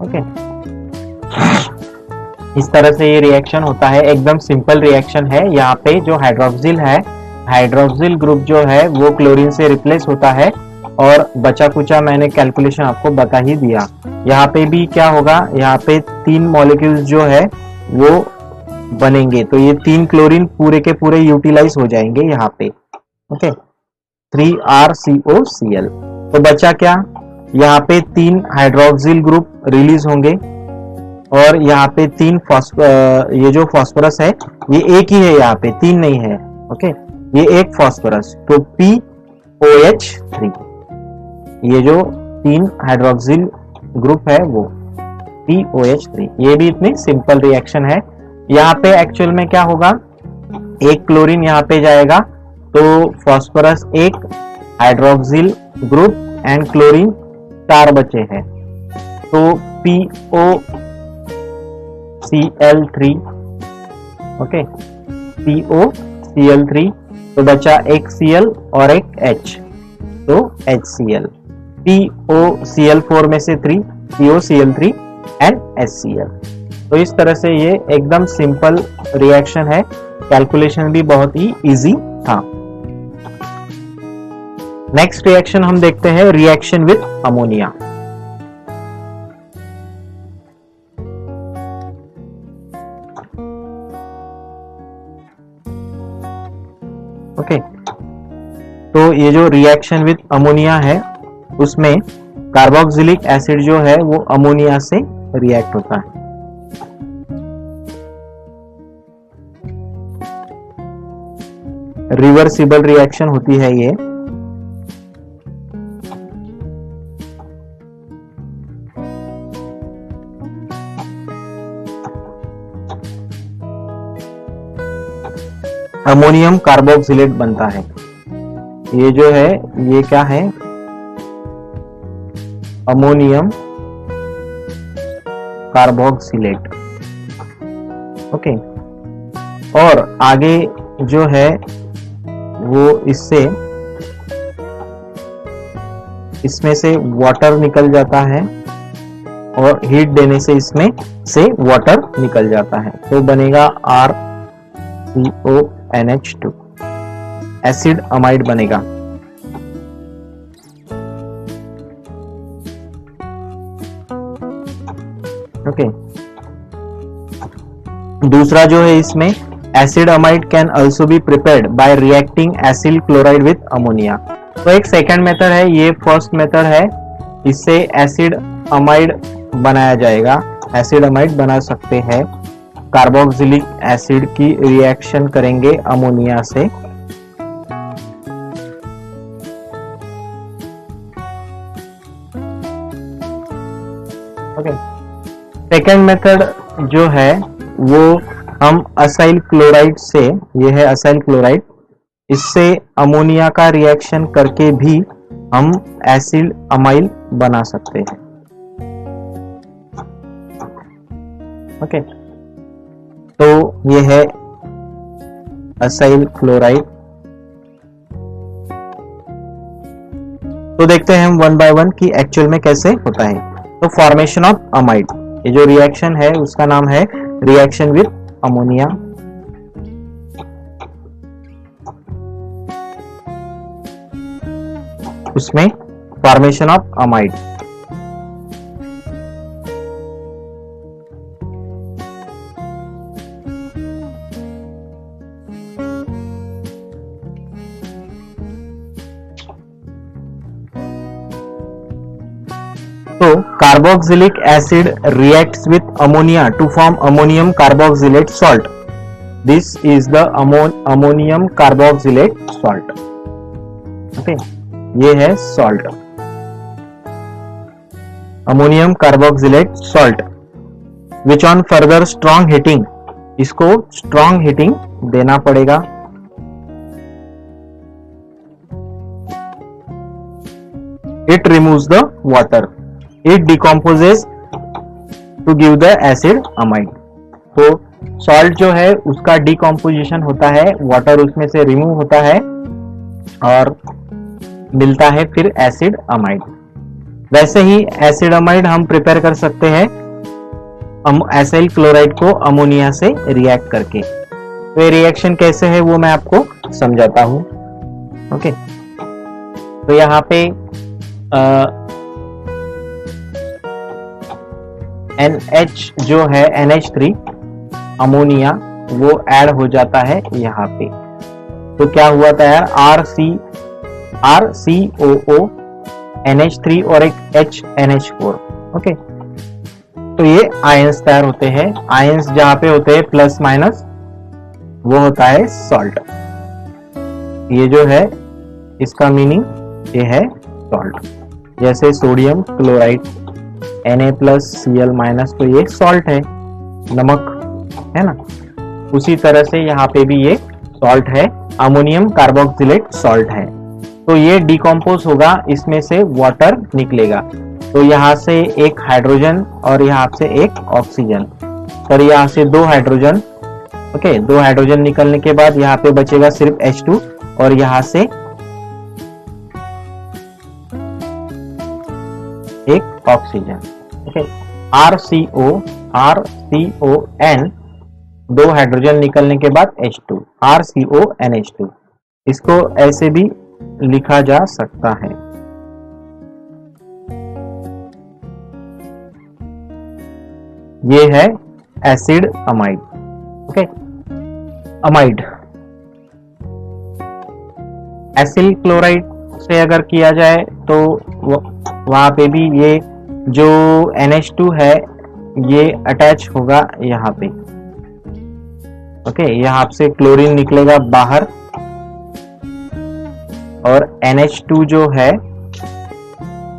ओके, इस तरह से ये रिएक्शन होता है, एकदम सिंपल रिएक्शन है। यहाँ पे जो हाइड्रोक्सिल है, हाइड्रोक्सिल ग्रुप जो है वो क्लोरीन से रिप्लेस होता है, और बचा कुचा मैंने कैलकुलेशन आपको बता ही दिया। यहाँ पे भी क्या होगा, यहाँ पे 3 मॉलिक्यूल्स जो है वो बनेंगे, तो ये 3 क्लोरीन पूरे के पूरे यूटिलाइज हो जाएंगे यहाँ पे। Okay, 3RCOCl। तो बचा क्या, यहाँ पे 3 हाइड्रोक्सिल ग्रुप रिलीज होंगे, और यहाँ पे 3 ये जो फास्फोरस है ये एक ही है, यहाँ पे 3 नहीं है। ओके, ये एक फास्फोरस, तो POH3, ये जो 3 हाइड्रोक्सिल ग्रुप है वो POH3। ये भी इतनी सिंपल रिएक्शन है। यहाँ पे एक्चुअल में क्या होगा, एक क्लोरीन यहाँ पे जाएगा, तो फास्फोरस एक, हाइड्रोक्सिल ग्रुप एंड क्लोरीन 4 बचे हैं, तो POCl3। ओके, POCl3, तो बचा एक Cl और एक H, तो HCl। POCl4 में से 3, POCl3 एंड HCl। तो इस तरह से ये एकदम सिंपल रिएक्शन है, कैलकुलेशन भी बहुत ही इजी था। नेक्स्ट रिएक्शन हम देखते हैं, रिएक्शन विद अमोनिया। ओके, तो ये जो रिएक्शन विद अमोनिया है उसमें कार्बोक्सिलिक एसिड जो है वो अमोनिया से रिएक्ट होता है। रिवर्सिबल रिएक्शन होती है ये। अमोनियम कार्बोक्सिलेट बनता है। ये जो है ये क्या है, अमोनियम कार्बोक्सिलेट। ओके, और आगे जो है वो इसमें से वाटर निकल जाता है, और हीट देने से इसमें से वाटर निकल जाता है, तो बनेगा RCONH2, एसिड अमाइड बनेगा। ओके, दूसरा जो है इसमें acid amide can also be prepared by reacting acyl chloride with ammonia. तो एक सेकेंड मेथड है, ये फर्स्ट मेथड है, इससे एसिड अमाइड बनाया जाएगा, एसिड अमाइड बना सकते हैं, कार्बोक्सिलिक एसिड की रिएक्शन करेंगे अमोनिया से। ओके, सेकेंड मेथड जो है वो हम असाइल क्लोराइड से, ये है असाइल क्लोराइड, इससे अमोनिया का रिएक्शन करके भी हम एसिड अमाइल बना सकते हैं। ओके, तो ये है असाइल क्लोराइड। तो देखते हैं हम वन बाय वन कि एक्चुअल में कैसे होता है। तो फॉर्मेशन ऑफ अमाइड, ये जो रिएक्शन है उसका नाम है रिएक्शन विथ अमोनिया। उसमें फॉर्मेशन ऑफ अमाइड, तो carboxylic acid reacts with ammonia to form ammonium carboxylate salt. This is the ammonium carboxylate salt. Okay, ये है salt, ammonium carboxylate salt, which on further strong heating, इसको strong heating देना पड़ेगा। It removes the water, it decomposes to give the acid amide. तो salt जो है उसका decomposition होता है, वाटर उसमें से रिमूव होता है और मिलता है फिर एसिड अमाइड। वैसे ही एसिड अमाइड हम प्रिपेयर कर सकते हैं एसाइल क्लोराइड को अमोनिया से रिएक्ट करके। तो ये रिएक्शन कैसे है वो मैं आपको समझाता हूं। ओके, तो यहाँ पे NH जो है NH3 अमोनिया वो ऐड हो जाता है यहाँ पे। तो क्या हुआ था यार, RCOO NH3 और एक HNH4। ओके, तो ये आयंस तैयार होते हैं। आयंस जहां पे होते हैं प्लस माइनस, वो होता है सॉल्ट। ये जो है इसका मीनिंग ये है सॉल्ट। जैसे सोडियम क्लोराइड Na+Cl-, तो ये सॉल्ट है, नमक है ना। उसी तरह से यहाँ पे भी ये सॉल्ट है, अमोनियम कार्बोक्सिलेट सॉल्ट है। तो ये डिकम्पोज होगा, इसमें से वाटर निकलेगा। तो यहाँ से एक हाइड्रोजन और यहाँ से एक ऑक्सीजन, और यहाँ से दो हाइड्रोजन। ओके, दो हाइड्रोजन निकलने के बाद यहाँ पे बचेगा सिर्फ H2 और यहाँ से एक ऑक्सीजन। ओके, RCON, दो हाइड्रोजन निकलने के बाद H2, RCONH2। इसको ऐसे भी लिखा जा सकता है। ये है acid amide. Okay, amide acyl chloride से अगर किया जाए तो वहां पे भी ये जो NH2 है ये अटैच होगा यहाँ पे। ओके, यहाँ से क्लोरीन निकलेगा बाहर और NH2 जो है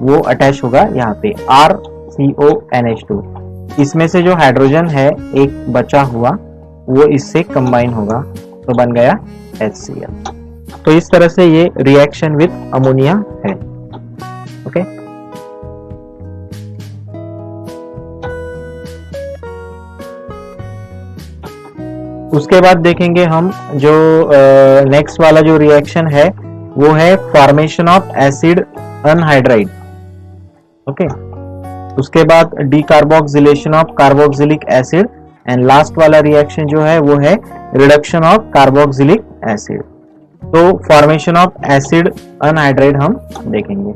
वो अटैच होगा यहाँ पे, RCONH2। इसमें से जो हाइड्रोजन है एक बचा हुआ वो इससे कंबाइन होगा तो बन गया HCl। तो इस तरह से ये रिएक्शन विद अमोनिया है। ओके, उसके बाद देखेंगे हम जो नेक्स्ट वाला जो रिएक्शन है वो है formation of acid anhydride. Okay, उसके बाद decarboxylation of carboxylic acid and last वाला रिएक्शन जो है वो है रिडक्शन ऑफ कार्बोक्सिलिक एसिड। तो फॉर्मेशन ऑफ एसिड अनहाइड्राइड हम देखेंगे।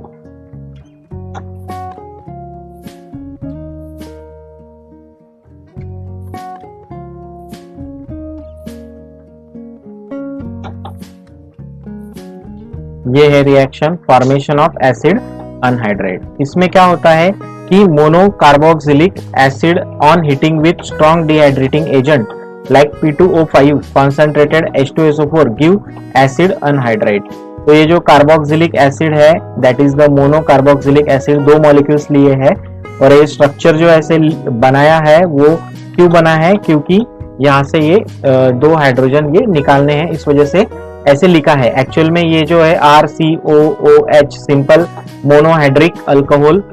ये है reaction formation of acid anhydride. इसमें क्या होता है कि mono carboxylic acid on heating with strong dehydrating agent like P2O5 concentrated H2SO4 give acid anhydride. तो ये जो कार्बोक्सिलिक एसिड है that is the mono carboxylic acid, दो मॉलिक्यूल्स लिए है और ये स्ट्रक्चर जो ऐसे बनाया है वो क्यों बना है, क्योंकि यहाँ से ये दो हाइड्रोजन ये निकालने हैं, इस वजह से ऐसे लिखा है। एक्चुअल में ये जो है RCOOH simple monohydric alcohol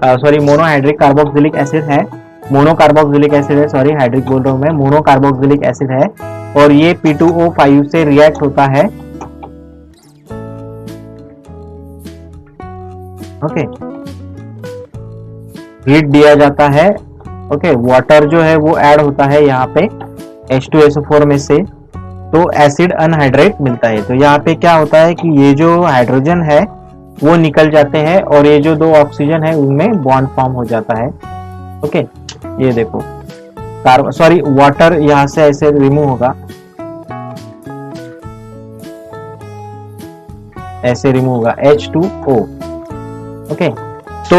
monohydric carboxylic acid है, मोनो कार्बोक्सिलिक एसिड है, सॉरी हाइड्रिक बोल रहा हूं मैं, मोनो कार्बोक्सिलिक एसिड है और ये P2O5 से रिएक्ट होता है। ओके, हीट दिया जाता है। ओके, वाटर जो है वो ऐड होता है यहाँ पे H2SO4 में से, तो एसिड अनहाइड्रेट मिलता है। तो यहाँ पे क्या होता है कि ये जो हाइड्रोजन है वो निकल जाते हैं और ये जो दो ऑक्सीजन है उनमें बॉन्ड फॉर्म हो जाता है। ओके, ये देखो वाटर यहां से ऐसे रिमूव होगा, ऐसे रिमूव होगा H2O। ओके, तो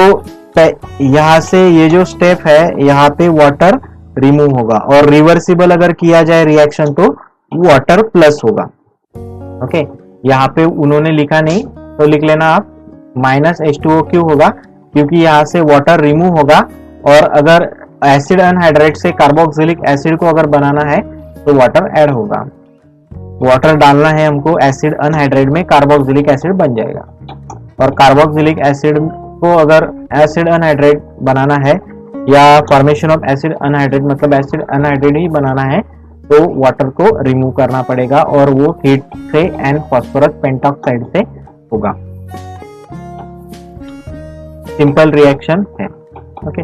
यहां से ये जो स्टेप है यहाँ पे वाटर रिमूव होगा और रिवर्सिबल अगर किया जाए रिएक्शन तो वाटर प्लस होगा। ओके, यहाँ पे उन्होंने लिखा नहीं तो लिख लेना आप -H2O क्यों होगा, क्योंकि यहाँ से वाटर रिमूव होगा और अगर एसिड अनहाइड्रेट से कार्बोक्सिलिक एसिड को अगर बनाना है तो वाटर ऐड होगा, वाटर डालना है हमको एसिड अनहाइड्रेट में, कार्बोक्सिलिक एसिड बन जाएगा। और कार्बोक्सिलिक एसिड को अगर एसिड अनहाइड्रेट बनाना है या फॉर्मेशन ऑफ एसिड अनहाइड्रेट मतलब एसिड अनहाइड्रेट ही बनाना है तो वाटर को रिमूव करना पड़ेगा और वो हीट से एंड फास्फोरस पेंटॉक्साइड से होगा। सिंपल रिएक्शन है। ओके,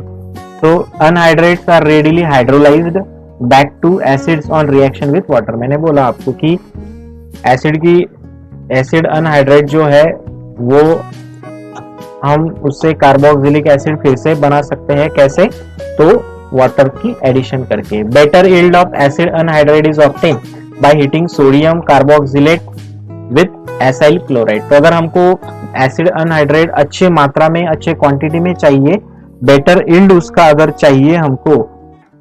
तो anhydrides are readily hydrolysed back to acids on reaction with water. मैंने बोला आपको कि एसिड अनहाइड्रेट जो है वो हम उससे कार्बोक्सिलिक एसिड फिर से बना सकते हैं, कैसे, तो वाटर की एडिशन करके। Better yield of acid anhydride is obtain by heating sodium carboxylate with acyl chloride. तो अगर हमको एसिड अनहाइड्रेट अच्छे मात्रा में अच्छे क्वांटिटी में चाहिए, बेटर यील्ड उसका अगर चाहिए हमको,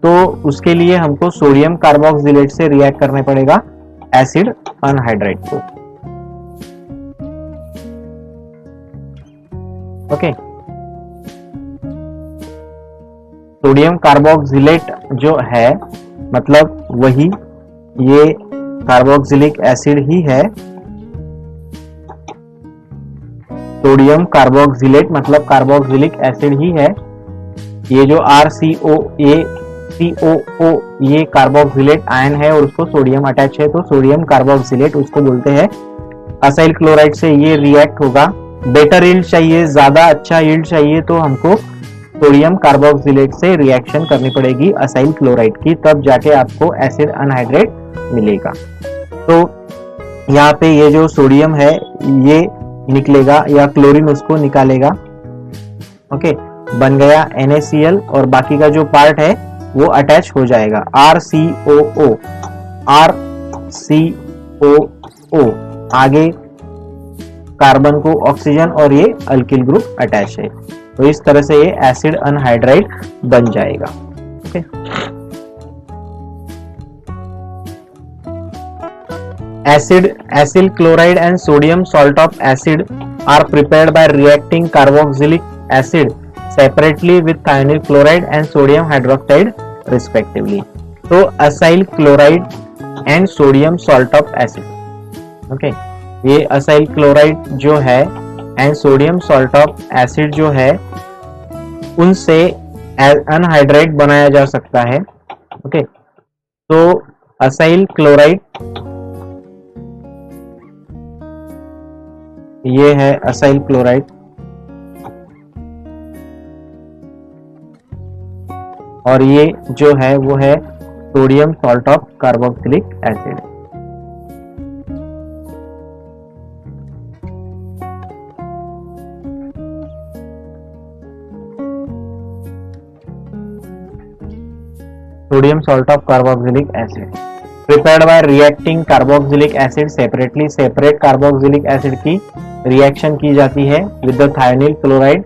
तो उसके लिए हमको सोडियम कार्बोक्सिलेट से रिएक्ट करने पड़ेगा एसिड अनहाइड्रेट को। ओके, सोडियम कार्बोक्सिलेट जो है मतलब वही ये कार्बोक्सिलिक एसिड ही है। सोडियम कार्बोक्सिलेट मतलब कार्बोक्सिलिक एसिड ही है। ये जो RCOO ये कार्बोक्सिलेट आयन है और उसको सोडियम अटैच है, तो सोडियम कार्बोक्सिलेट उसको बोलते हैं। असाइल क्लोराइड से ये रिएक्ट होगा। बेटर यील्ड चाहिए, ज्यादा अच्छा यील्ड चाहिए तो हमको सोडियम कार्बोक्सिलेट से रिएक्शन करनी पड़ेगी असाइल क्लोराइड की, तब जाके आपको एसिड अनहाइड्रेट मिलेगा। तो यहाँ पे ये जो सोडियम है ये निकलेगा या क्लोरीन उसको निकालेगा। ओके, बन गया NaCl और बाकी का जो पार्ट है वो अटैच हो जाएगा RCOO। आगे कार्बन को ऑक्सीजन और ये अल्किल ग्रुप अटैच है, तो इस तरह से ये एसिड अनहाइड्राइड बन जाएगा। Okay, acyl chloride and sodium salt of acid are prepared by reacting carboxylic acid separately with thionyl chloride and sodium hydroxide respectively. तो acyl chloride and sodium salt of acid. Okay, ये acyl chloride जो है and sodium salt of acid जो है उनसे anhydride बनाया जा सकता है। ओके, तो असाइल क्लोराइड ये है असाइल क्लोराइड और ये जो है वो है sodium salt of carboxylic acid. Sodium salt of carboxylic acid prepared by reacting carboxylic acid separately, separate carboxylic acid की रिएक्शन की जाती है with the thionyl chloride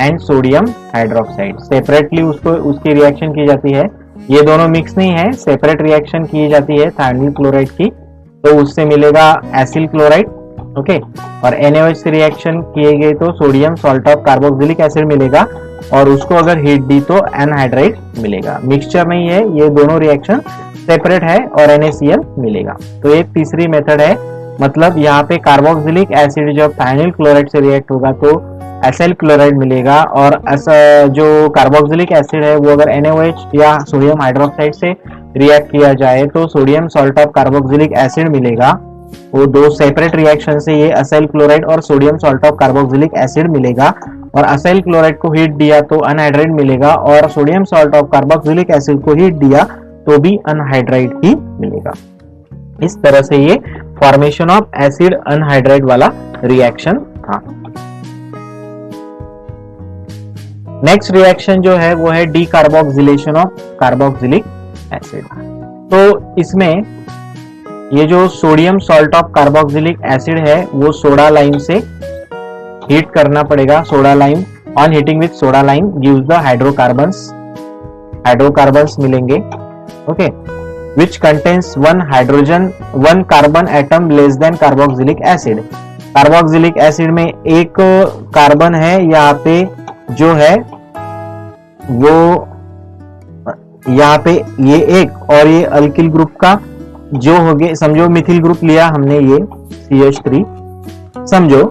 and sodium hydroxide. Separately उसको उसकी रिएक्शन की जाती है, ये दोनों मिक्स नहीं है, सेपरेट रिएक्शन की जाती है थायोनिल क्लोराइड की, तो उससे मिलेगा एसिल क्लोराइड। ओके, और NaOH से रिएक्शन किए गए तो sodium salt of carboxylic acid मिलेगा, और उसको अगर हीट दी तो एनहाइड्राइड मिलेगा। मिक्सचर नहीं है, ये दोनों रिएक्शन सेपरेट है और NaCl मिलेगा। तो एक तीसरी मेथड है, मतलब यहाँ पे कार्बोक्सिलिक एसिड जब थायोनिल क्लोराइड से रिएक्ट होगा तो एसिल क्लोराइड मिलेगा, और जो कार्बोक्सिलिक एसिड है वो अगर NaOH या सोडियम हाइड्रोक्साइड से रिएक्ट किया जाए तो sodium salt of carboxylic acid मिलेगा। वो दो सेपरेट रिएक्शन से ये असाइल क्लोराइड और sodium salt of carboxylic acid मिलेगा, और असाइल क्लोराइड को हीट दिया तो अनहाइड्राइड मिलेगा, और sodium salt of carboxylic acid को हीट दिया तो भी अनहाइड्राइड ही मिलेगा। इस तरह से ये फॉर्मेशन ऑफ एसिड अनहाइड्राइड वाला रिएक्शन था। नेक्स्ट रिएक्शन जो है वो है डीकार्बोक्सिलेशन ऑफ कार्बोक्सिलिक एसिड। तो इसमें ये जो sodium salt of carboxylic acid है वो सोडा लाइम से हीट करना पड़ेगा। Soda lime, on heating with soda lime gives the hydrocarbons मिलेंगे। Okay, which contains one carbon atom less than carboxylic acid. Carboxylic acid में एक कार्बन है यहाँ पे, जो है वो यहाँ पे ये एक, और ये अल्किल ग्रुप का जो हो गए, समझो मिथिल ग्रुप लिया हमने ये CH3 समझो,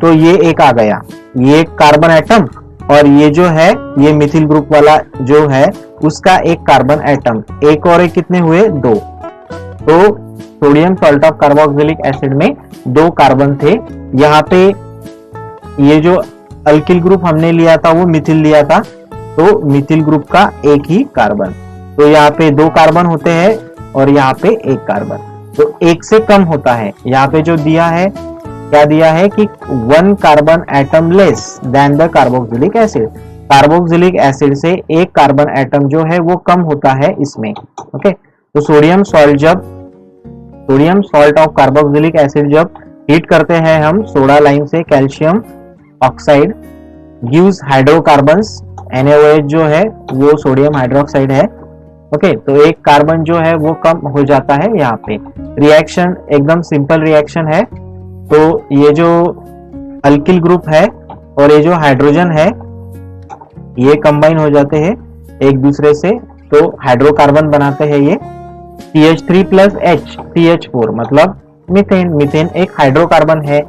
तो ये एक आ गया, ये कार्बन एटम, और ये जो है ये मिथिल ग्रुप वाला जो है उसका एक कार्बन एटम, एक और एक कितने हुए, 2। तो sodium salt of carboxylic acid में 2 कार्बन थे। यहाँ पे ये जो अल्किल ग्रुप हमने लिया था वो मिथिल लिया था, तो मिथिल ग्रुप का एक ही कार्बन, तो यहाँ पे 2 कार्बन होते हैं और यहाँ पे 1 कार्बन, तो 1 से कम होता है। यहाँ पे जो दिया है, क्या दिया है कि 1 carbon atom less then the carboxylic acid. Carboxylic acid से 1 कार्बन एटम जो है वो कम होता है इसमें। ओके, तो sodium salt of carboxylic acid जब हीट करते हैं हम सोडा लाइम से, calcium oxide gives hydrocarbons. NaOH जो है वो सोडियम हाइड्रोक्साइड है। ओके, तो एक कार्बन जो है वो कम हो जाता है। यहाँ पे रिएक्शन एकदम सिंपल रिएक्शन है। तो ये जो अल्किल ग्रुप है और ये जो हाइड्रोजन है ये कंबाइन हो जाते हैं एक दूसरे से, तो हाइड्रोकार्बन बनाते हैं ये CH3 प्लस H CH4, मतलब मीथेन। मीथेन एक हाइड्रोकार्बन है,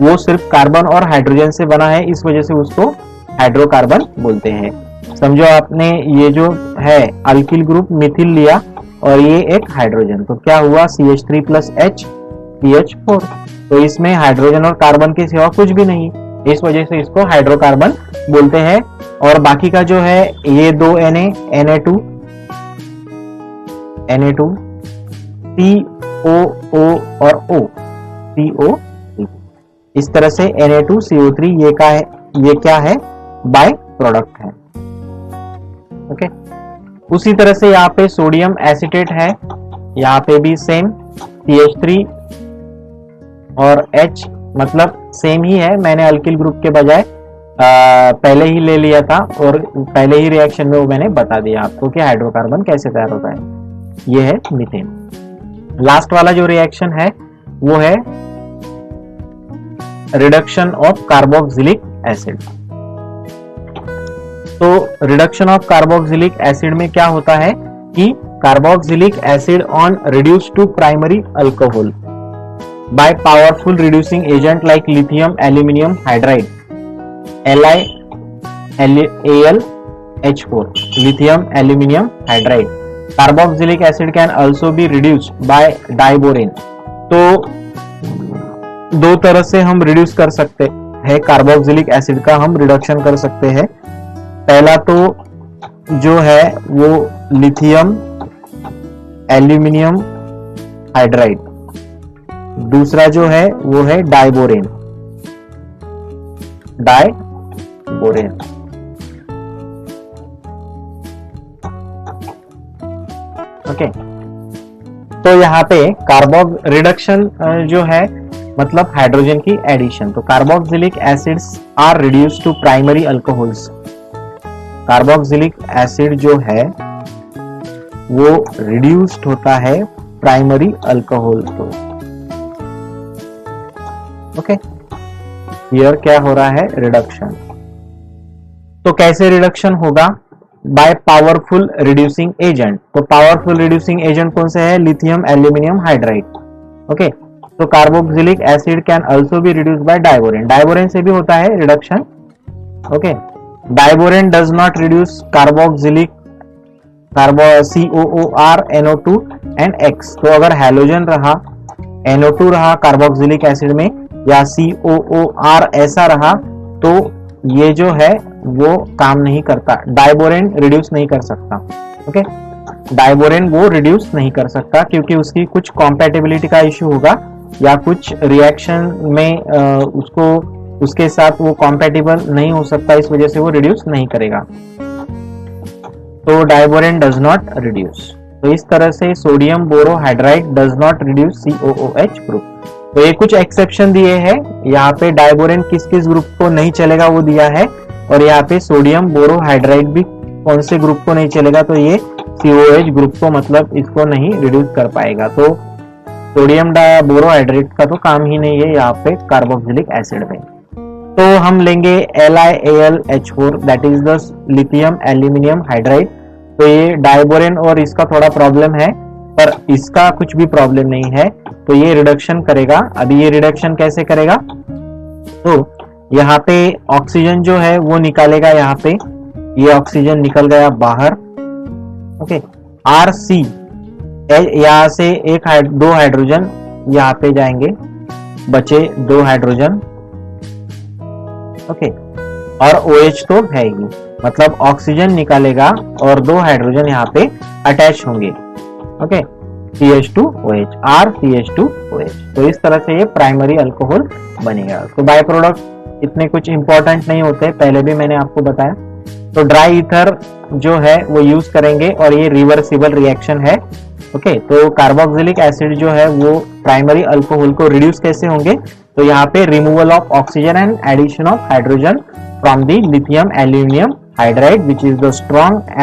वो सिर्फ कार्बन और हाइड्रोजन से बना है, इस वजह से उसको हाइड्रोकार्बन बोलते हैं। समझो आपने ये जो है अल्किल ग्रुप मिथिल लिया और ये एक हाइड्रोजन, तो क्या हुआ, CH3 प्लस H CH4। तो इसमें हाइड्रोजन और कार्बन के सिवा कुछ भी नहीं, इस वजह से इसको हाइड्रोकार्बन बोलते हैं। और बाकी का जो है ये 2 Na2 COO और O CO3, इस तरह से Na2CO3 ये क्या है, बाय प्रोडक्ट है। ओके, उसी तरह से यहाँ पे सोडियम एसिटेट है, यहाँ पे भी सेम CH3 और H, मतलब सेम ही है। मैंने अल्किल ग्रुप के बजाय पहले ही ले लिया था और पहले ही रिएक्शन में वो मैंने बता दिया आपको कि हाइड्रोकार्बन कैसे तैयार होता है। ये है मीथेन। लास्ट वाला जो रिएक्शन है वो है रिडक्शन ऑफ कार्बोक्सिलिक एसिड। तो रिडक्शन ऑफ कार्बोक्सिलिक एसिड में क्या होता है कि carboxylic acid on reduce to primary alcohol by powerful reducing agent like lithium aluminium hydride LiAlH4, lithium aluminium hydride. Carboxylic acid can also be reduced by diborane. तो 2 तरह से हम reduce कर सकते हैं कार्बोक्सिलिक एसिड का, हम रिडक्शन कर सकते हैं। पहला तो जो है वो लिथियम एल्यूमिनियम हाइड्राइड, दूसरा जो है वो है डाइबोरेन। ओके, तो यहाँ पे कार्बोक रिडक्शन जो है मतलब हाइड्रोजन की एडिशन। तो carboxylic acids are reduce to primary alcohols. Carboxylic acid जो है वो रिड्यूस्ड होता है प्राइमरी अल्कोहल को। ओके, हियर क्या हो रहा है, रिडक्शन। तो कैसे रिडक्शन होगा, बाय पावरफुल रिड्यूसिंग एजेंट। तो पावरफुल रिड्यूसिंग एजेंट कौन से है, लिथियम एल्यूमिनियम हाइड्राइड। ओके, तो carboxylic acid can also be reduced by diborane. Diborane से भी होता है reduction. Okay, diborane does not reduce carboxylic COOR NO2 and X। तो अगर हैलोजन रहा, NO2 रहा कार्बोक्सिलिक एसिड में, या COOR ऐसा रहा, तो ये जो है वो काम नहीं करता, डाइबोरेन रिड्यूस नहीं कर सकता। ओके, डाइबोरेन वो रिड्यूस नहीं कर सकता क्योंकि उसकी कुछ कॉम्पैटिबिलिटी का इश्यू होगा या कुछ रिएक्शन में उसके साथ वो कॉम्पैटिबल नहीं हो सकता, इस वजह से वो रिड्यूस नहीं करेगा। तो डाइबोरेन डज नॉट रिड्यूस। तो इस तरह से sodium borohydride does not reduce COOH group. तो ये कुछ एक्सेप्शन दिए हैं, यहाँ पे डाइबोरेन किस किस ग्रुप को नहीं चलेगा वो दिया है, और यहाँ पे सोडियम बोरोहाइड्राइड भी कौन से ग्रुप को नहीं चलेगा, तो ये COH ग्रुप को मतलब इसको नहीं रिड्यूस कर पाएगा। तो सोडियम बोरोहाइड्रेट का तो काम ही नहीं है यहाँ पे कार्बोक्सिलिक एसिड में। तो हम लेंगे LiAlH4 that is the lithium aluminium hydride. तो ये डाइबोरेन और इसका थोड़ा प्रॉब्लम है, पर इसका कुछ भी प्रॉब्लम नहीं है, तो ये रिडक्शन करेगा। अभी ये रिडक्शन कैसे करेगा, तो यहाँ पे ऑक्सीजन जो है वो निकालेगा, यहाँ पे ये ऑक्सीजन निकल गया बाहर। ओके, RC यहाँ से दो हाइड्रोजन यहाँ पे जाएंगे, बचे 2 हाइड्रोजन। ओके, और OH तो है ही, मतलब ऑक्सीजन निकालेगा और 2 हाइड्रोजन यहाँ पे अटैच होंगे। Okay, CH2OH, RCH2OH। तो इस तरह से ये प्राइमरी अल्कोहल बनेगा। तो बाय प्रोडक्ट इतने कुछ इंपॉर्टेंट नहीं होते, पहले भी मैंने आपको बताया। तो ड्राई ईथर जो है वो यूज करेंगे और ये रिवर्सिबल रिएक्शन है। ओके, तो कार्बोक्सिलिक एसिड जो है वो प्राइमरी अल्कोहल को रिड्यूस कैसे होंगे, तो यहाँ पे removal of oxygen and addition of hydrogen from the lithium aluminium hydride which is the strong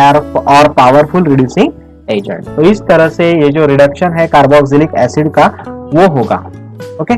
और पावरफुल रिड्यूसिंग एजेंट। तो इस तरह से ये जो रिडक्शन है कार्बोक्सिलिक एसिड का वो होगा। ओके।